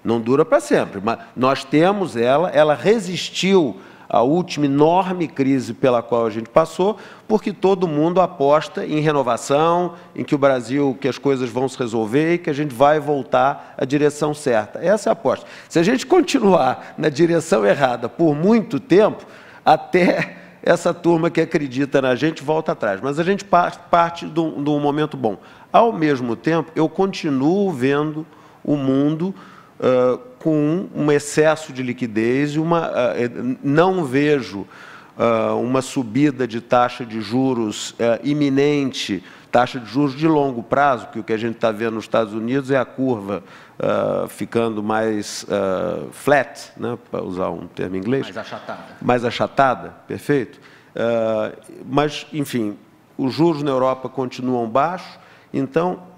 Speaker 6: Não dura para sempre, mas nós temos ela resistiu à última enorme crise pela qual a gente passou, porque todo mundo aposta em renovação, em que o Brasil, que as coisas vão se resolver e que a gente vai voltar à direção certa. Essa é a aposta. Se a gente continuar na direção errada por muito tempo, até essa turma que acredita na gente volta atrás. Mas a gente parte de um momento bom. Ao mesmo tempo, eu continuo vendo o mundo com um excesso de liquidez e não vejo uma subida de taxa de juros iminente, taxa de juros de longo prazo, que o que a gente está vendo nos Estados Unidos é a curva ficando mais flat, né, para usar um termo em inglês.
Speaker 3: Mais achatada.
Speaker 6: Mais achatada, perfeito. Mas, enfim, os juros na Europa continuam baixos, então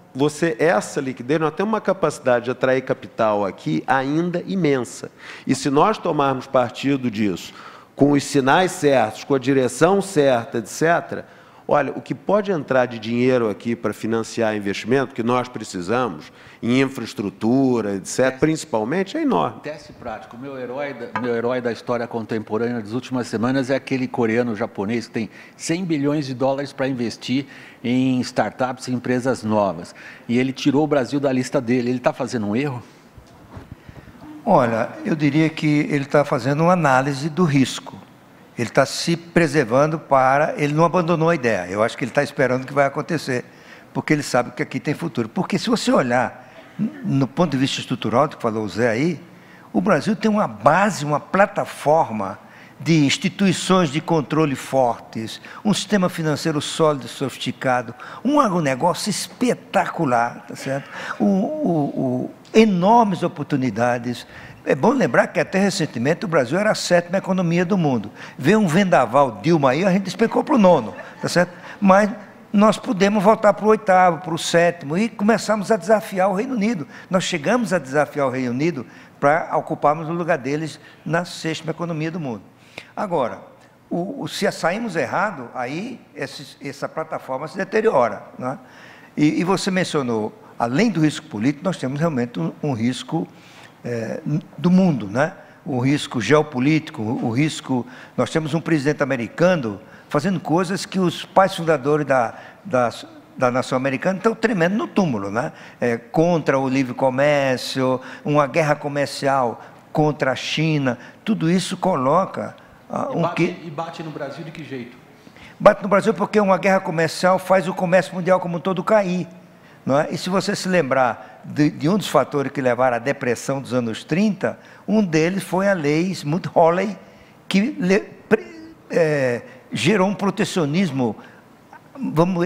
Speaker 6: essa liquidez, nós temos uma capacidade de atrair capital aqui ainda imensa. E se nós tomarmos partido disso, com os sinais certos, com a direção certa, etc., olha, o que pode entrar de dinheiro aqui para financiar investimento, que nós precisamos, em infraestrutura, etc., principalmente, é enorme.
Speaker 3: Teste prático. Meu herói da história contemporânea das últimas semanas é aquele coreano-japonês que tem 100 bilhões de dólares para investir em startups e empresas novas. E ele tirou o Brasil da lista dele. Ele está fazendo um erro?
Speaker 4: Olha, eu diria que ele está fazendo uma análise do risco. Ele está se preservando ele não abandonou a ideia. Eu acho que ele está esperando o que vai acontecer, porque ele sabe que aqui tem futuro. Porque se você olhar no ponto de vista estrutural, que falou o Zé aí, o Brasil tem uma base, uma plataforma de instituições de controle fortes, um sistema financeiro sólido e sofisticado, um agronegócio espetacular, tá certo? Enormes oportunidades. É bom lembrar que até recentemente o Brasil era a 7ª economia do mundo. Veio um vendaval Dilma aí, a gente despecou para o 9º, tá certo? Mas nós pudemos voltar para o 8º, para o 7º e começamos a desafiar o Reino Unido. Nós chegamos a desafiar o Reino Unido para ocuparmos o lugar deles na 6ª economia do mundo. Agora, se saímos errado, aí essa plataforma se deteriora, né? E você mencionou, além do risco político, nós temos realmente um risco do mundo, né? O risco geopolítico, nós temos um presidente americano fazendo coisas que os pais fundadores da nação americana estão tremendo no túmulo, né? Contra o livre comércio, uma guerra comercial contra a China, tudo isso coloca
Speaker 3: E bate no Brasil de que jeito?
Speaker 4: Bate no Brasil porque uma guerra comercial faz o comércio mundial como um todo cair. Não é? E se você se lembrar de um dos fatores que levaram à depressão dos anos 30, um deles foi a lei Smoot-Hawley, que gerou um protecionismo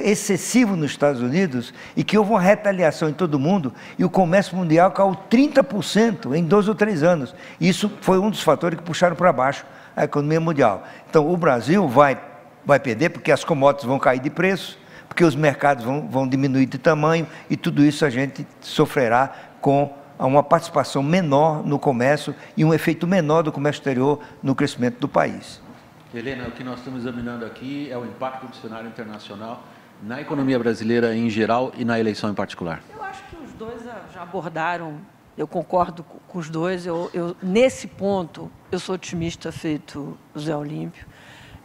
Speaker 4: excessivo nos Estados Unidos e que houve uma retaliação em todo mundo e o comércio mundial caiu 30% em 2 ou 3 anos. Isso foi um dos fatores que puxaram para baixo a economia mundial. Então, o Brasil vai vai perder, porque as commodities vão cair de preço, porque os mercados vão diminuir de tamanho, e tudo isso a gente sofrerá com uma participação menor no comércio e um efeito menor do comércio exterior no crescimento do país.
Speaker 3: Helena, o que nós estamos examinando aqui é o impacto do cenário internacional na economia brasileira em geral e na eleição em particular.
Speaker 5: Eu acho que os dois já abordaram, eu concordo com os dois. Nesse ponto, eu sou otimista feito o Zé Olímpio.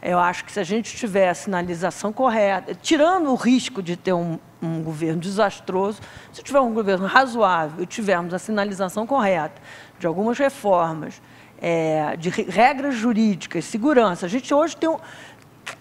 Speaker 5: Eu acho que se a gente tiver a sinalização correta, tirando o risco de ter um governo desastroso, se tiver um governo razoável e tivermos a sinalização correta de algumas reformas, de regras jurídicas, segurança, a gente hoje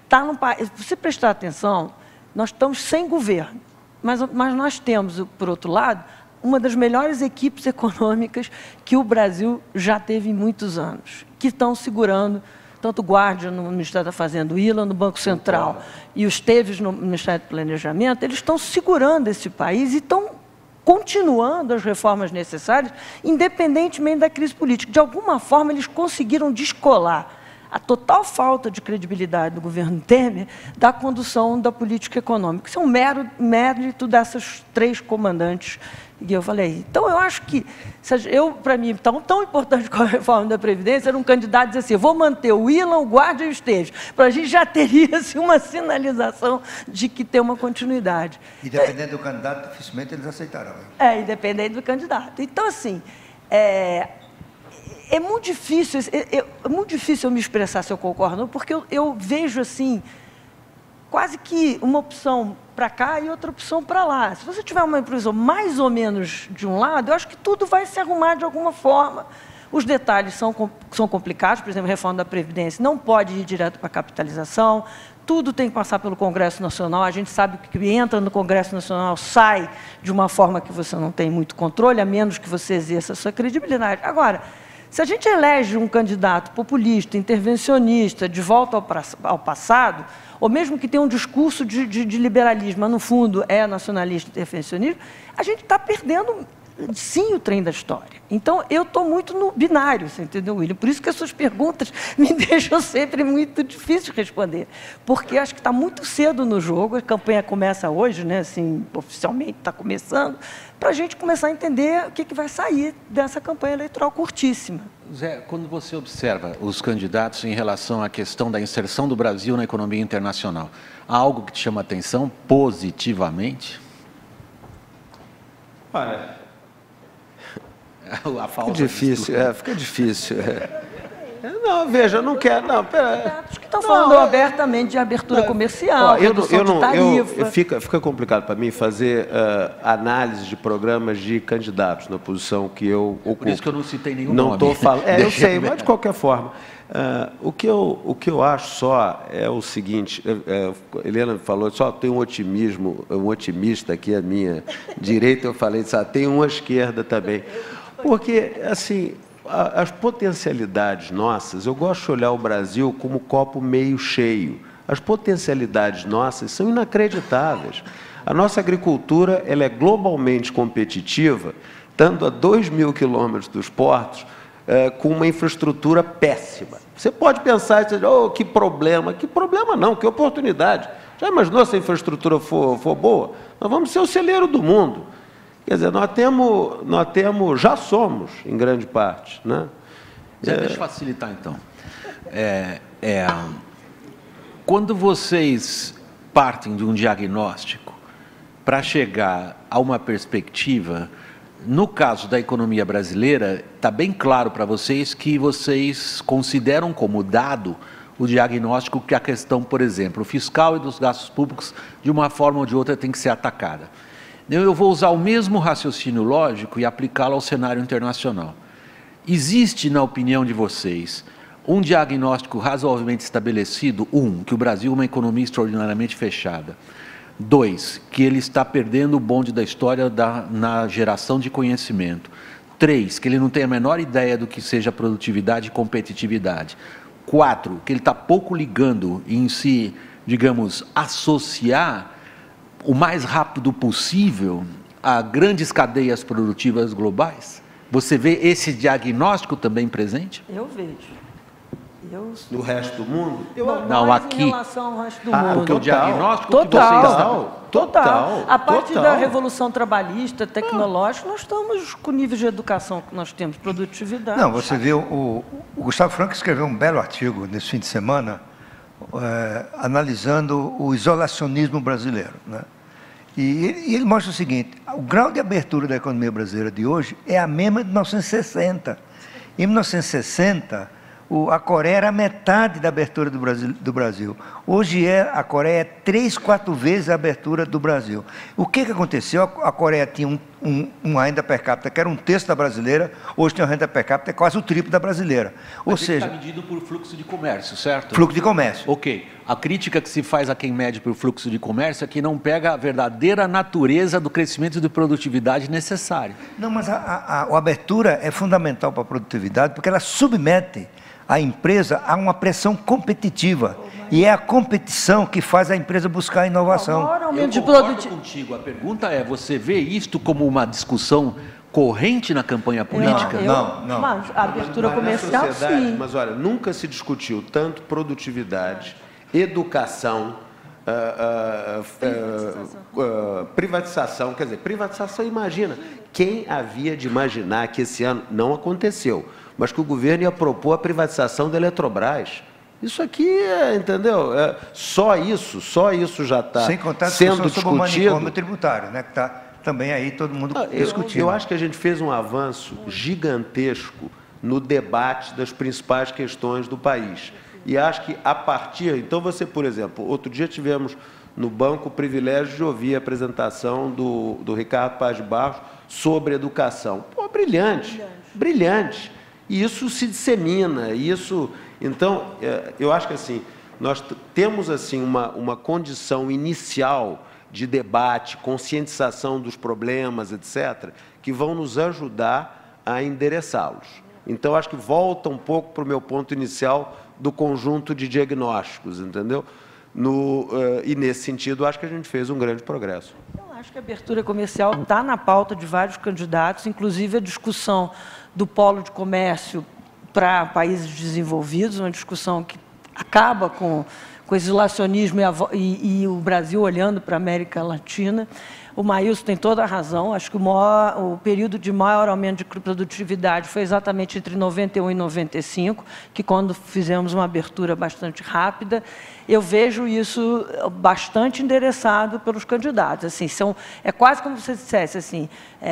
Speaker 5: está num país, se você prestar atenção, nós estamos sem governo, mas nós temos, por outro lado, uma das melhores equipes econômicas que o Brasil já teve em muitos anos, que estão segurando, tanto o Guardia no Ministério da Fazenda, o ILA no Banco Central e os Esteves no Ministério do Planejamento, eles estão segurando esse país e estão continuando as reformas necessárias, independentemente da crise política. De alguma forma, eles conseguiram descolar a total falta de credibilidade do governo Temer da condução da política econômica. Isso é um mérito dessas três comandantes que eu falei. Então, eu acho que, para mim, tão importante como a reforma da Previdência, era um candidato dizer assim, vou manter o ILA, o Guardia e o Esteves. Para a gente já teria assim, uma sinalização de que tem uma continuidade.
Speaker 4: E dependendo do candidato, dificilmente eles aceitarão.
Speaker 5: Independente do candidato. Então, assim, é muito difícil eu me expressar se eu concordo, não, porque eu vejo assim, quase que uma opção para cá e outra opção para lá. Se você tiver uma impressão mais ou menos de um lado, eu acho que tudo vai se arrumar de alguma forma. Os detalhes são complicados, por exemplo, a reforma da Previdência não pode ir direto para a capitalização, tudo tem que passar pelo Congresso Nacional, a gente sabe que o que entra no Congresso Nacional sai de uma forma que você não tem muito controle, a menos que você exerça a sua credibilidade. Agora, se a gente elege um candidato populista, intervencionista, de volta ao passado, ou mesmo que tenha um discurso de liberalismo, mas no fundo é nacionalista, intervencionista, a gente está perdendo, sim, o trem da história. Então, eu estou muito no binário, você entendeu, William? Por isso que as suas perguntas me deixam sempre muito difícil de responder, porque acho que está muito cedo no jogo, a campanha começa hoje, né, assim, oficialmente está começando, para a gente começar a entender o que vai sair dessa campanha eleitoral curtíssima.
Speaker 3: Zé, quando você observa os candidatos em relação à questão da inserção do Brasil na economia internacional, há algo que te chama a atenção positivamente?
Speaker 6: Olha,
Speaker 3: a falta
Speaker 6: fica difícil. Não, veja, eu não quero. Não, pera.
Speaker 5: Acho que estão falando abertamente de abertura comercial, redução de tarifa.
Speaker 6: Fica complicado para mim fazer análise de programas de candidatos na posição que eu ocupo.
Speaker 3: Por isso que eu não citei nenhum
Speaker 6: nome.
Speaker 3: Não
Speaker 6: estou falando. Eu sei, mas de qualquer forma. O que eu acho só é o seguinte, Helena falou, só tem um otimista aqui à minha direita, eu falei, tem uma à esquerda também. Porque, assim, as potencialidades nossas, eu gosto de olhar o Brasil como copo meio cheio. As potencialidades nossas são inacreditáveis. A nossa agricultura ela é globalmente competitiva, estando a 2.000 quilômetros dos portos, com uma infraestrutura péssima. Você pode pensar, oh, que problema não, que oportunidade. Já imaginou se a infraestrutura for boa? Nós vamos ser o celeiro do mundo. Quer dizer, nós temos, já somos, em grande parte. Né?
Speaker 3: Zé, deixa eu facilitar, então. Quando vocês partem de um diagnóstico para chegar a uma perspectiva, no caso da economia brasileira, está bem claro para vocês que vocês consideram como dado o diagnóstico que a questão, por exemplo, fiscal e dos gastos públicos, de uma forma ou de outra, tem que ser atacada. Eu vou usar o mesmo raciocínio lógico e aplicá-lo ao cenário internacional. Existe, na opinião de vocês, um diagnóstico razoavelmente estabelecido? Que o Brasil é uma economia extraordinariamente fechada. 2, que ele está perdendo o bonde da história na geração de conhecimento. 3, que ele não tem a menor ideia do que seja produtividade e competitividade. 4, que ele está pouco ligando em se, digamos, associar o mais rápido possível a grandes cadeias produtivas globais? Você vê esse diagnóstico também presente?
Speaker 5: Eu vejo.
Speaker 6: no resto do mundo?
Speaker 3: Não,
Speaker 5: aqui. Em relação ao resto do mundo.
Speaker 3: Porque o diagnóstico
Speaker 5: Total. A partir da revolução trabalhista, tecnológica, nós estamos com o nível de educação que nós temos, produtividade.
Speaker 4: Não, você viu, o Gustavo Franco escreveu um belo artigo nesse fim de semana, analisando o isolacionismo brasileiro, né? E ele mostra o seguinte: o grau de abertura da economia brasileira de hoje é a mesma de 1960. Em 1960, a Coreia era metade da abertura do Brasil. Hoje a Coreia é 3, 4 vezes a abertura do Brasil. O que aconteceu? A Coreia tinha uma renda per capita que era 1/3 da brasileira, hoje tem uma renda per capita que é quase o triplo da brasileira. Ou seja,
Speaker 3: está medido por fluxo de comércio, certo?
Speaker 4: Fluxo de comércio.
Speaker 3: Ok. A crítica que se faz a quem mede por fluxo de comércio é que não pega a verdadeira natureza do crescimento de produtividade necessário.
Speaker 4: Não, mas a abertura é fundamental para a produtividade porque ela submete a empresa a uma pressão competitiva. E é a competição que faz a empresa buscar a inovação.
Speaker 3: Eu concordo contigo. A pergunta é, você vê isto como uma discussão corrente na campanha política?
Speaker 4: Não.
Speaker 5: Mas a abertura comercial, sim.
Speaker 6: Mas, olha, nunca se discutiu tanto produtividade, educação, privatização. Quer dizer, privatização, imagina. Quem havia de imaginar que esse ano não aconteceu, mas que o governo ia propor a privatização da Eletrobras? Isso aqui, entendeu? Só isso já está sendo discutido.
Speaker 4: Sobre o manicômio tributário, né, que está também aí todo mundo discutindo.
Speaker 6: Eu acho que a gente fez um avanço gigantesco no debate das principais questões do país. E acho que a partir... Então, você, por exemplo, outro dia tivemos no banco o privilégio de ouvir a apresentação do Ricardo Paz de Barros sobre educação. Pô, brilhante. E isso se dissemina, Então, eu acho que assim, nós temos assim, uma condição inicial de debate, conscientização dos problemas, etc., que vão nos ajudar a endereçá-los. Então, acho que volta um pouco para o meu ponto inicial do conjunto de diagnósticos, entendeu? E, nesse sentido, acho que a gente fez um grande progresso.
Speaker 5: Eu acho que a abertura comercial está na pauta de vários candidatos, inclusive a discussão do polo de comércio para países desenvolvidos, uma discussão que acaba com o isolacionismo e o Brasil olhando para a América Latina. O Maílson tem toda a razão, acho que o período de maior aumento de produtividade foi exatamente entre 91 e 95, que quando fizemos uma abertura bastante rápida. Eu vejo isso bastante endereçado pelos candidatos. Assim, é quase como se você dissesse, assim,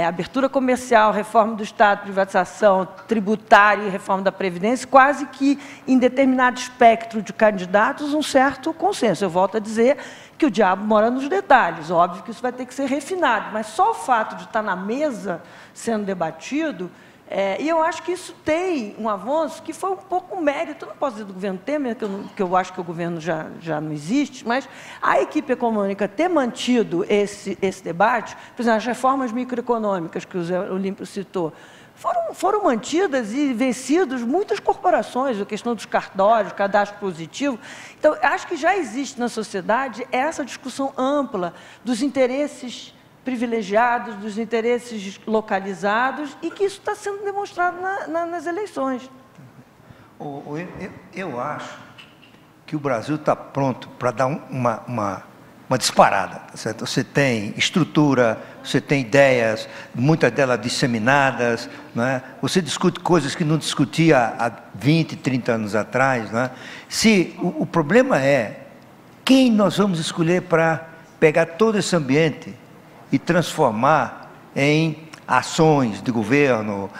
Speaker 5: abertura comercial, reforma do Estado, privatização, tributária e reforma da Previdência, quase que em determinado espectro de candidatos um certo consenso. Eu volto a dizer que o diabo mora nos detalhes. Óbvio que isso vai ter que ser refinado, mas só o fato de estar na mesa sendo debatido, e eu acho que isso tem um avanço que foi um pouco mérito, não posso dizer do governo Temer, que eu acho que o governo já não existe, mas a equipe econômica ter mantido esse debate, por exemplo, as reformas microeconômicas que o Zé Olímpio citou, foram mantidas e vencidas muitas corporações, a questão dos cartórios, cadastro positivo. Então, acho que já existe na sociedade essa discussão ampla dos interesses privilegiados, dos interesses localizados, e que isso está sendo demonstrado nas eleições.
Speaker 4: Eu acho que o Brasil está pronto para dar uma disparada, certo? Você tem estrutura, você tem ideias, muitas delas disseminadas, não é? Você discute coisas que não discutia há 20, 30 anos atrás, não é? O problema é quem nós vamos escolher para pegar todo esse ambiente e transformar em ações de governo,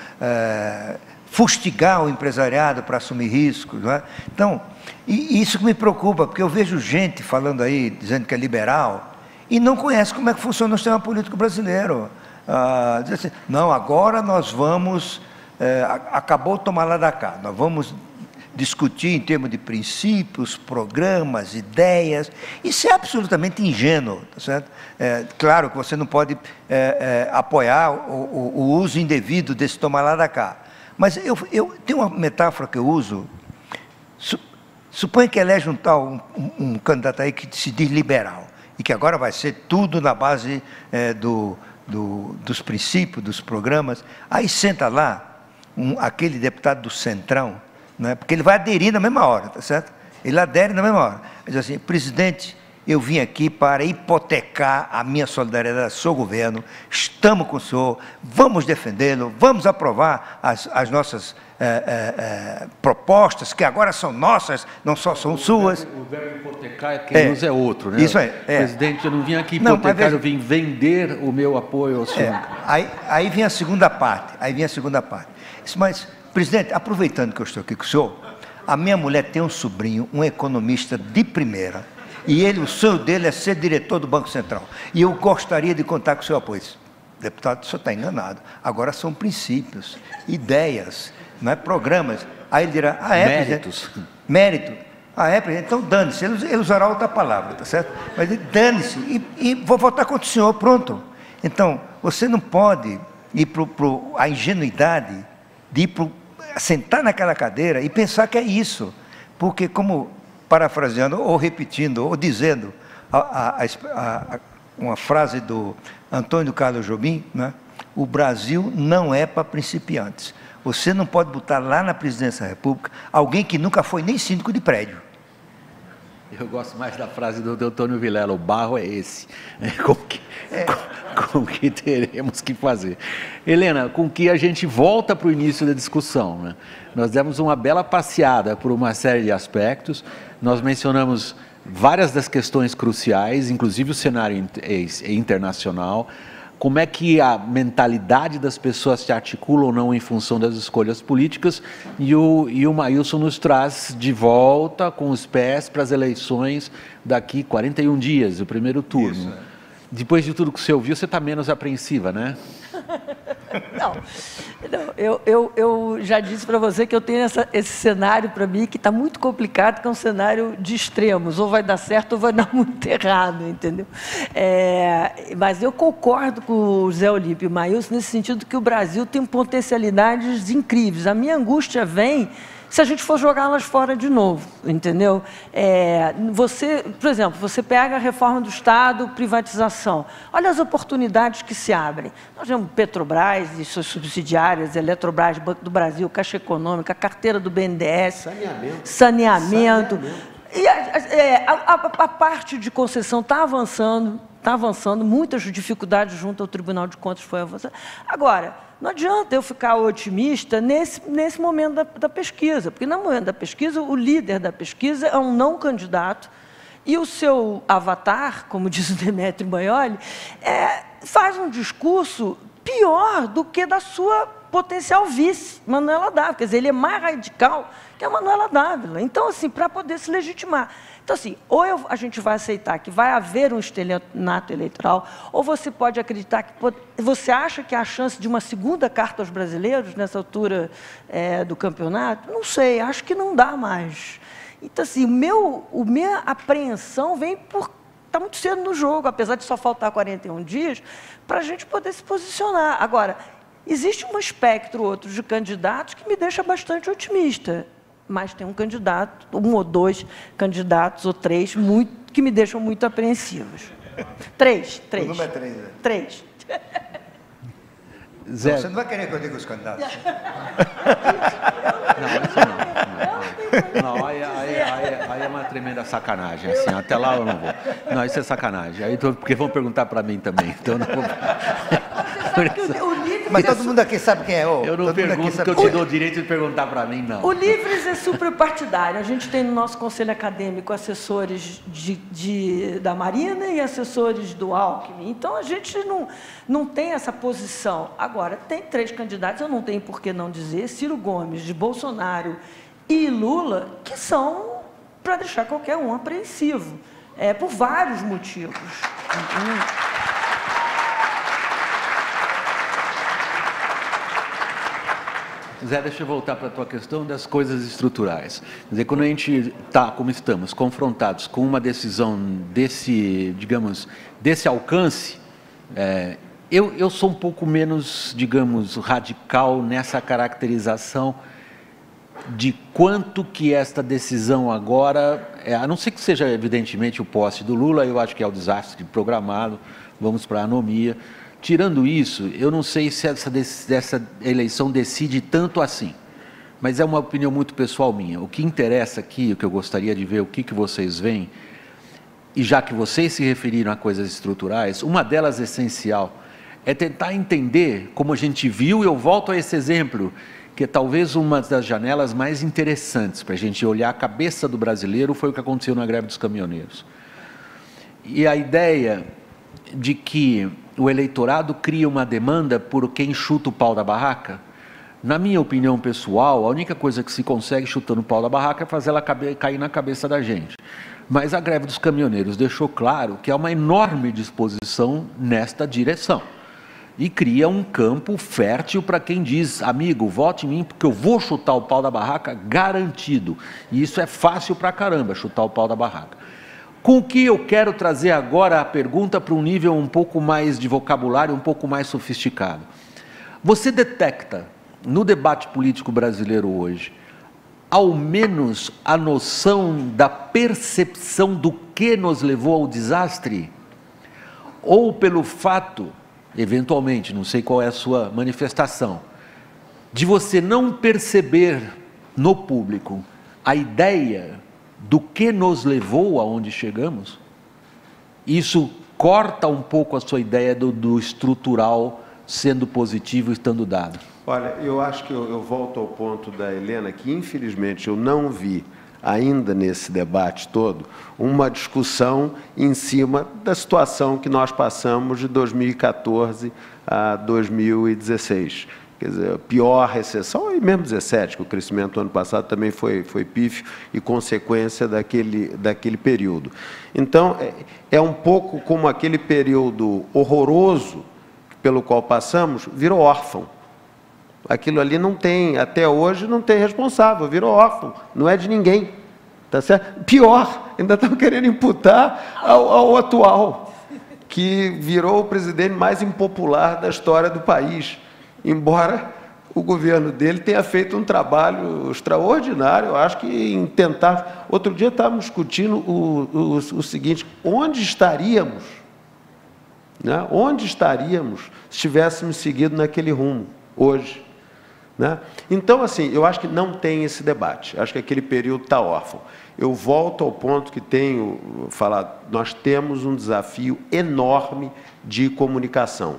Speaker 4: fustigar o empresariado para assumir riscos, não é? Então, e isso que me preocupa, porque eu vejo gente falando aí, dizendo que é liberal, e não conhece como é que funciona o sistema político brasileiro. Diz assim, não, agora nós vamos, acabou o tomar lá da cá, nós vamos discutir em termos de princípios, programas, ideias. Isso é absolutamente ingênuo, tá certo? Claro que você não pode apoiar o uso indevido desse tomar lá da cá. Mas eu tenho uma metáfora que eu uso. Suponha que elege um candidato aí que se diz liberal, e que agora vai ser tudo na base dos princípios, dos programas. Aí senta lá aquele deputado do Centrão, né? Porque ele vai aderir na mesma hora, tá certo? Ele adere na mesma hora. Ele diz assim, presidente, eu vim aqui para hipotecar a minha solidariedade ao seu governo, estamos com o senhor, vamos defendê-lo, vamos aprovar as nossas propostas, que agora são nossas, não só são suas.
Speaker 3: O verbo hipotecar, quem usa é outro, né?
Speaker 4: Isso é.
Speaker 3: Presidente, eu não vim aqui hipotecar, eu vim vender o meu apoio ao senhor.
Speaker 4: Aí vem a segunda parte, Mas, presidente, aproveitando que eu estou aqui com o senhor, a minha mulher tem um sobrinho, um economista de primeira, e o sonho dele é ser diretor do Banco Central. E eu gostaria de contar com o seu apoio. Deputado, o senhor está enganado. Agora são princípios, ideias, não é programas. Aí ele dirá,
Speaker 3: méritos.
Speaker 4: Mérito. Presidente, então dane-se. Ele usará outra palavra, tá certo? Mas dane-se. E vou votar contra o senhor, pronto. Então, você não pode ir para a ingenuidade de sentar naquela cadeira e pensar que é isso. Porque, como parafraseando, ou repetindo, ou dizendo uma frase do Antônio Carlos Jobim, né? O Brasil não é para principiantes. Você não pode botar lá na presidência da República alguém que nunca foi nem síndico de prédio.
Speaker 3: Eu gosto mais da frase do Antônio Vilela, o barro é esse. Com que teremos que fazer. Helena, com que a gente volta para o início da discussão, né? Nós demos uma bela passeada por uma série de aspectos, nós mencionamos várias das questões cruciais, inclusive o cenário internacional, como é que a mentalidade das pessoas se articula ou não em função das escolhas políticas, e o Maílson nos traz de volta com os pés para as eleições daqui 41 dias, o primeiro turno. Isso, Depois de tudo que você ouviu, você está menos apreensiva, né?
Speaker 5: Não, eu já disse para você que eu tenho esse cenário para mim que está muito complicado, que é um cenário de extremos, ou vai dar certo ou vai dar muito errado, entendeu? Mas eu concordo com o Zé Olímpio e o Maílson nesse sentido que o Brasil tem potencialidades incríveis. A minha angústia vem se a gente for jogá-las fora de novo, entendeu? Por exemplo, você pega a reforma do Estado, privatização. Olha as oportunidades que se abrem. Nós temos Petrobras e suas subsidiárias, Eletrobras, Banco do Brasil, Caixa Econômica, carteira do BNDES, saneamento. E a parte de concessão está avançando, muitas dificuldades junto ao Tribunal de Contas foi avançando. Agora, não adianta eu ficar otimista nesse momento da pesquisa, porque no momento da pesquisa, o líder da pesquisa é um não candidato e o seu avatar, como diz o Demetrio Maioli, faz um discurso pior do que da sua potencial vice, Manuela Dávila. Quer dizer, ele é mais radical que a Manuela Dávila. Então, assim, para poder se legitimar. Então, assim, ou a gente vai aceitar que vai haver um estelionato eleitoral, ou você pode acreditar que... Você acha que há a chance de uma segunda carta aos brasileiros nessa altura do campeonato? Não sei, acho que não dá mais. Então, assim, minha apreensão vem por... Está muito cedo no jogo, apesar de só faltar 41 dias, para a gente poder se posicionar. Agora, existe um espectro outro de candidatos que me deixa bastante otimista. Mas tem um candidato, um ou dois candidatos, ou três, que me deixam muito apreensivos. Três. O
Speaker 4: número é 3, né?
Speaker 5: 3.
Speaker 4: Zé. Você não vai querer que eu diga os candidatos?
Speaker 3: Não, aí é uma tremenda sacanagem, assim, até lá eu não vou. Não, isso é sacanagem, porque vão perguntar para mim também, então eu não vou...
Speaker 4: Mas todo mundo aqui sabe quem é.
Speaker 3: Eu não pergunto porque eu te dou o direito de perguntar para mim, não.
Speaker 5: O Livres é superpartidário. A gente tem no nosso conselho acadêmico assessores da Marina e assessores do Alckmin. Então, a gente não tem essa posição. Agora, tem 3 candidatos, eu não tenho por que não dizer, Ciro Gomes, de Bolsonaro e Lula, que são para deixar qualquer um apreensivo, por vários motivos.
Speaker 3: Zé, deixa eu voltar para a tua questão das coisas estruturais. Quer dizer, quando a gente está, como estamos, confrontados com uma decisão desse alcance, eu sou um pouco menos, digamos, radical nessa caracterização de quanto que esta decisão agora, a não ser que seja evidentemente o posse do Lula, eu acho que é o desastre programado, vamos para a anomia. Tirando isso, eu não sei se essa eleição decide tanto assim. mas é uma opinião muito pessoal minha. O que interessa aqui, o que eu gostaria de ver, o que vocês veem, e já que vocês se referiram a coisas estruturais, uma delas essencial é tentar entender, como a gente viu, e eu volto a esse exemplo, que é talvez uma das janelas mais interessantes para a gente olhar a cabeça do brasileiro, foi o que aconteceu na greve dos caminhoneiros. E a ideia de que o eleitorado cria uma demanda por quem chuta o pau da barraca, na minha opinião pessoal, a única coisa que se consegue chutando o pau da barraca é fazer ela cair na cabeça da gente. Mas a greve dos caminhoneiros deixou claro que há uma enorme disposição nesta direção. E cria um campo fértil para quem diz, amigo, vote em mim porque eu vou chutar o pau da barraca garantido. E isso é fácil pra caramba, chutar o pau da barraca. Com o que eu quero trazer agora a pergunta para um nível um pouco mais de vocabulário, um pouco mais sofisticado. Você detecta no debate político brasileiro hoje, ao menos a noção da percepção do que nos levou ao desastre? Ou pelo fato, eventualmente, não sei qual é a sua manifestação, de você não perceber no público a ideia do que nos levou aonde chegamos? Isso corta um pouco a sua ideia do estrutural sendo positivo e estando dado.
Speaker 6: Olha, eu acho que eu volto ao ponto da Helena, que infelizmente eu não vi ainda nesse debate todo uma discussão em cima da situação que nós passamos de 2014 a 2016. Quer dizer, a pior recessão, e mesmo 17, que o crescimento do ano passado também foi pífio e consequência daquele período. Então, é um pouco como aquele período horroroso pelo qual passamos, virou órfão. Aquilo ali não tem, até hoje, não tem responsável, virou órfão, não é de ninguém. Tá certo? Pior, ainda estão querendo imputar ao atual, que virou o presidente mais impopular da história do país. Embora o governo dele tenha feito um trabalho extraordinário, eu acho que em tentar... Outro dia estávamos discutindo o seguinte, onde estaríamos, né? Onde estaríamos se tivéssemos seguido naquele rumo, hoje? Né? Então, assim, eu acho que não tem esse debate, acho que aquele período está órfão. Eu volto ao ponto que tenho falado, nós temos um desafio enorme de comunicação.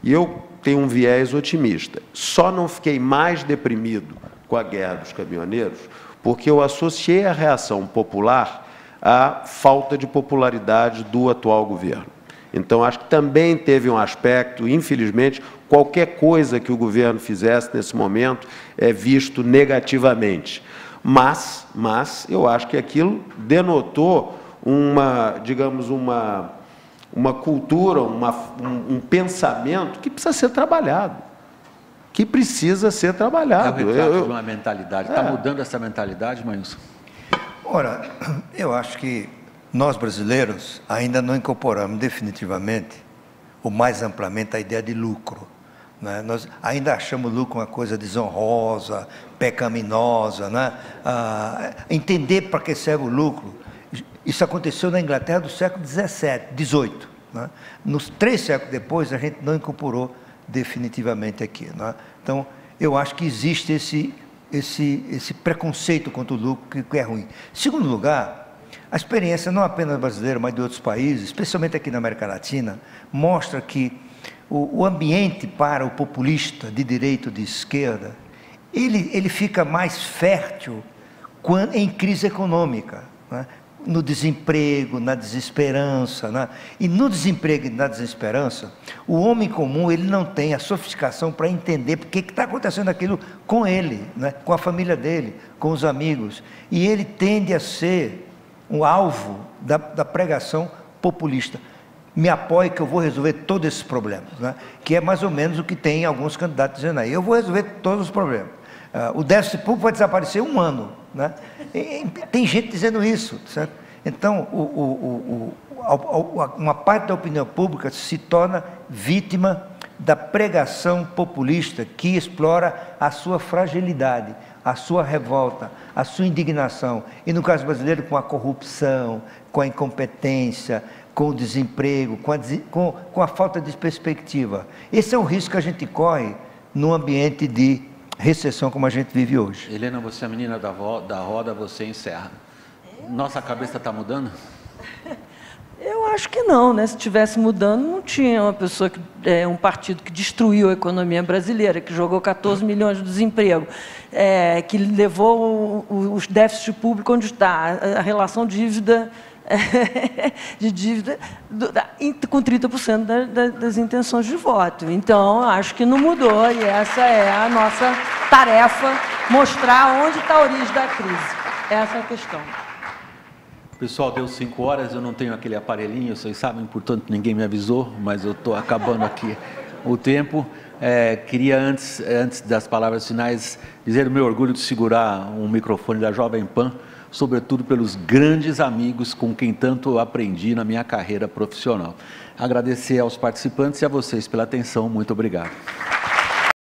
Speaker 6: E eu tenho um viés otimista. Só não fiquei mais deprimido com a guerra dos caminhoneiros porque eu associei a reação popular à falta de popularidade do atual governo. Então, acho que também teve um aspecto, infelizmente, qualquer coisa que o governo fizesse nesse momento é visto negativamente. Mas eu acho que aquilo denotou digamos, uma cultura, um pensamento que precisa ser trabalhado.
Speaker 3: É o retrato de uma mentalidade. Está mudando essa mentalidade, Maílson?
Speaker 4: Ora, eu acho que nós brasileiros ainda não incorporamos definitivamente, ou mais amplamente, a ideia de lucro. Né? Nós ainda achamos o lucro uma coisa desonrosa, pecaminosa. Né? Entender para que serve o lucro. Isso aconteceu na Inglaterra do século XVII, XVIII. Né? Nos 3 séculos depois, a gente não incorporou definitivamente aqui. Né? Então, eu acho que existe esse preconceito contra o lucro que é ruim. Segundo lugar, a experiência não apenas brasileira, mas de outros países, especialmente aqui na América Latina, mostra que o ambiente para o populista de direita ou de esquerda, ele fica mais fértil em crise econômica, né? No desemprego, na desesperança, né? E no desemprego e na desesperança, o homem comum ele não tem a sofisticação para entender porque está acontecendo aquilo com ele, né? Com a família dele, com os amigos, e ele tende a ser um alvo da pregação populista. Me apoie que eu vou resolver todos esses problemas, né? Que é mais ou menos o que tem alguns candidatos dizendo aí, eu vou resolver todos os problemas. O déficit público vai desaparecer em 1 ano, né? Tem gente dizendo isso, certo? Então, uma parte da opinião pública se torna vítima da pregação populista que explora a sua fragilidade, a sua revolta, a sua indignação. E no caso brasileiro, com a corrupção, com a incompetência, com o desemprego, com a falta de perspectiva. Esse é um risco que a gente corre no ambiente de recessão como a gente vive hoje.
Speaker 3: Helena, você é a menina da roda, você encerra. Nossa cabeça está mudando?
Speaker 5: Eu acho que não, né? Se estivesse mudando, não tinha uma pessoa, um partido que destruiu a economia brasileira, que jogou 14 milhões de desemprego, que levou os déficits públicos onde está, a relação dívida com 30% das intenções de voto. Então, acho que não mudou e essa é a nossa tarefa, mostrar onde está a origem da crise. Essa é a questão.
Speaker 3: Pessoal, deu 5 horas, eu não tenho aquele aparelhinho, vocês sabem, portanto ninguém me avisou, mas eu estou acabando aqui o tempo. Queria, antes das palavras finais, dizer o meu orgulho de segurar um microfone da Jovem Pan, sobretudo pelos grandes amigos com quem tanto eu aprendi na minha carreira profissional. Agradecer aos participantes e a vocês pela atenção. Muito obrigado.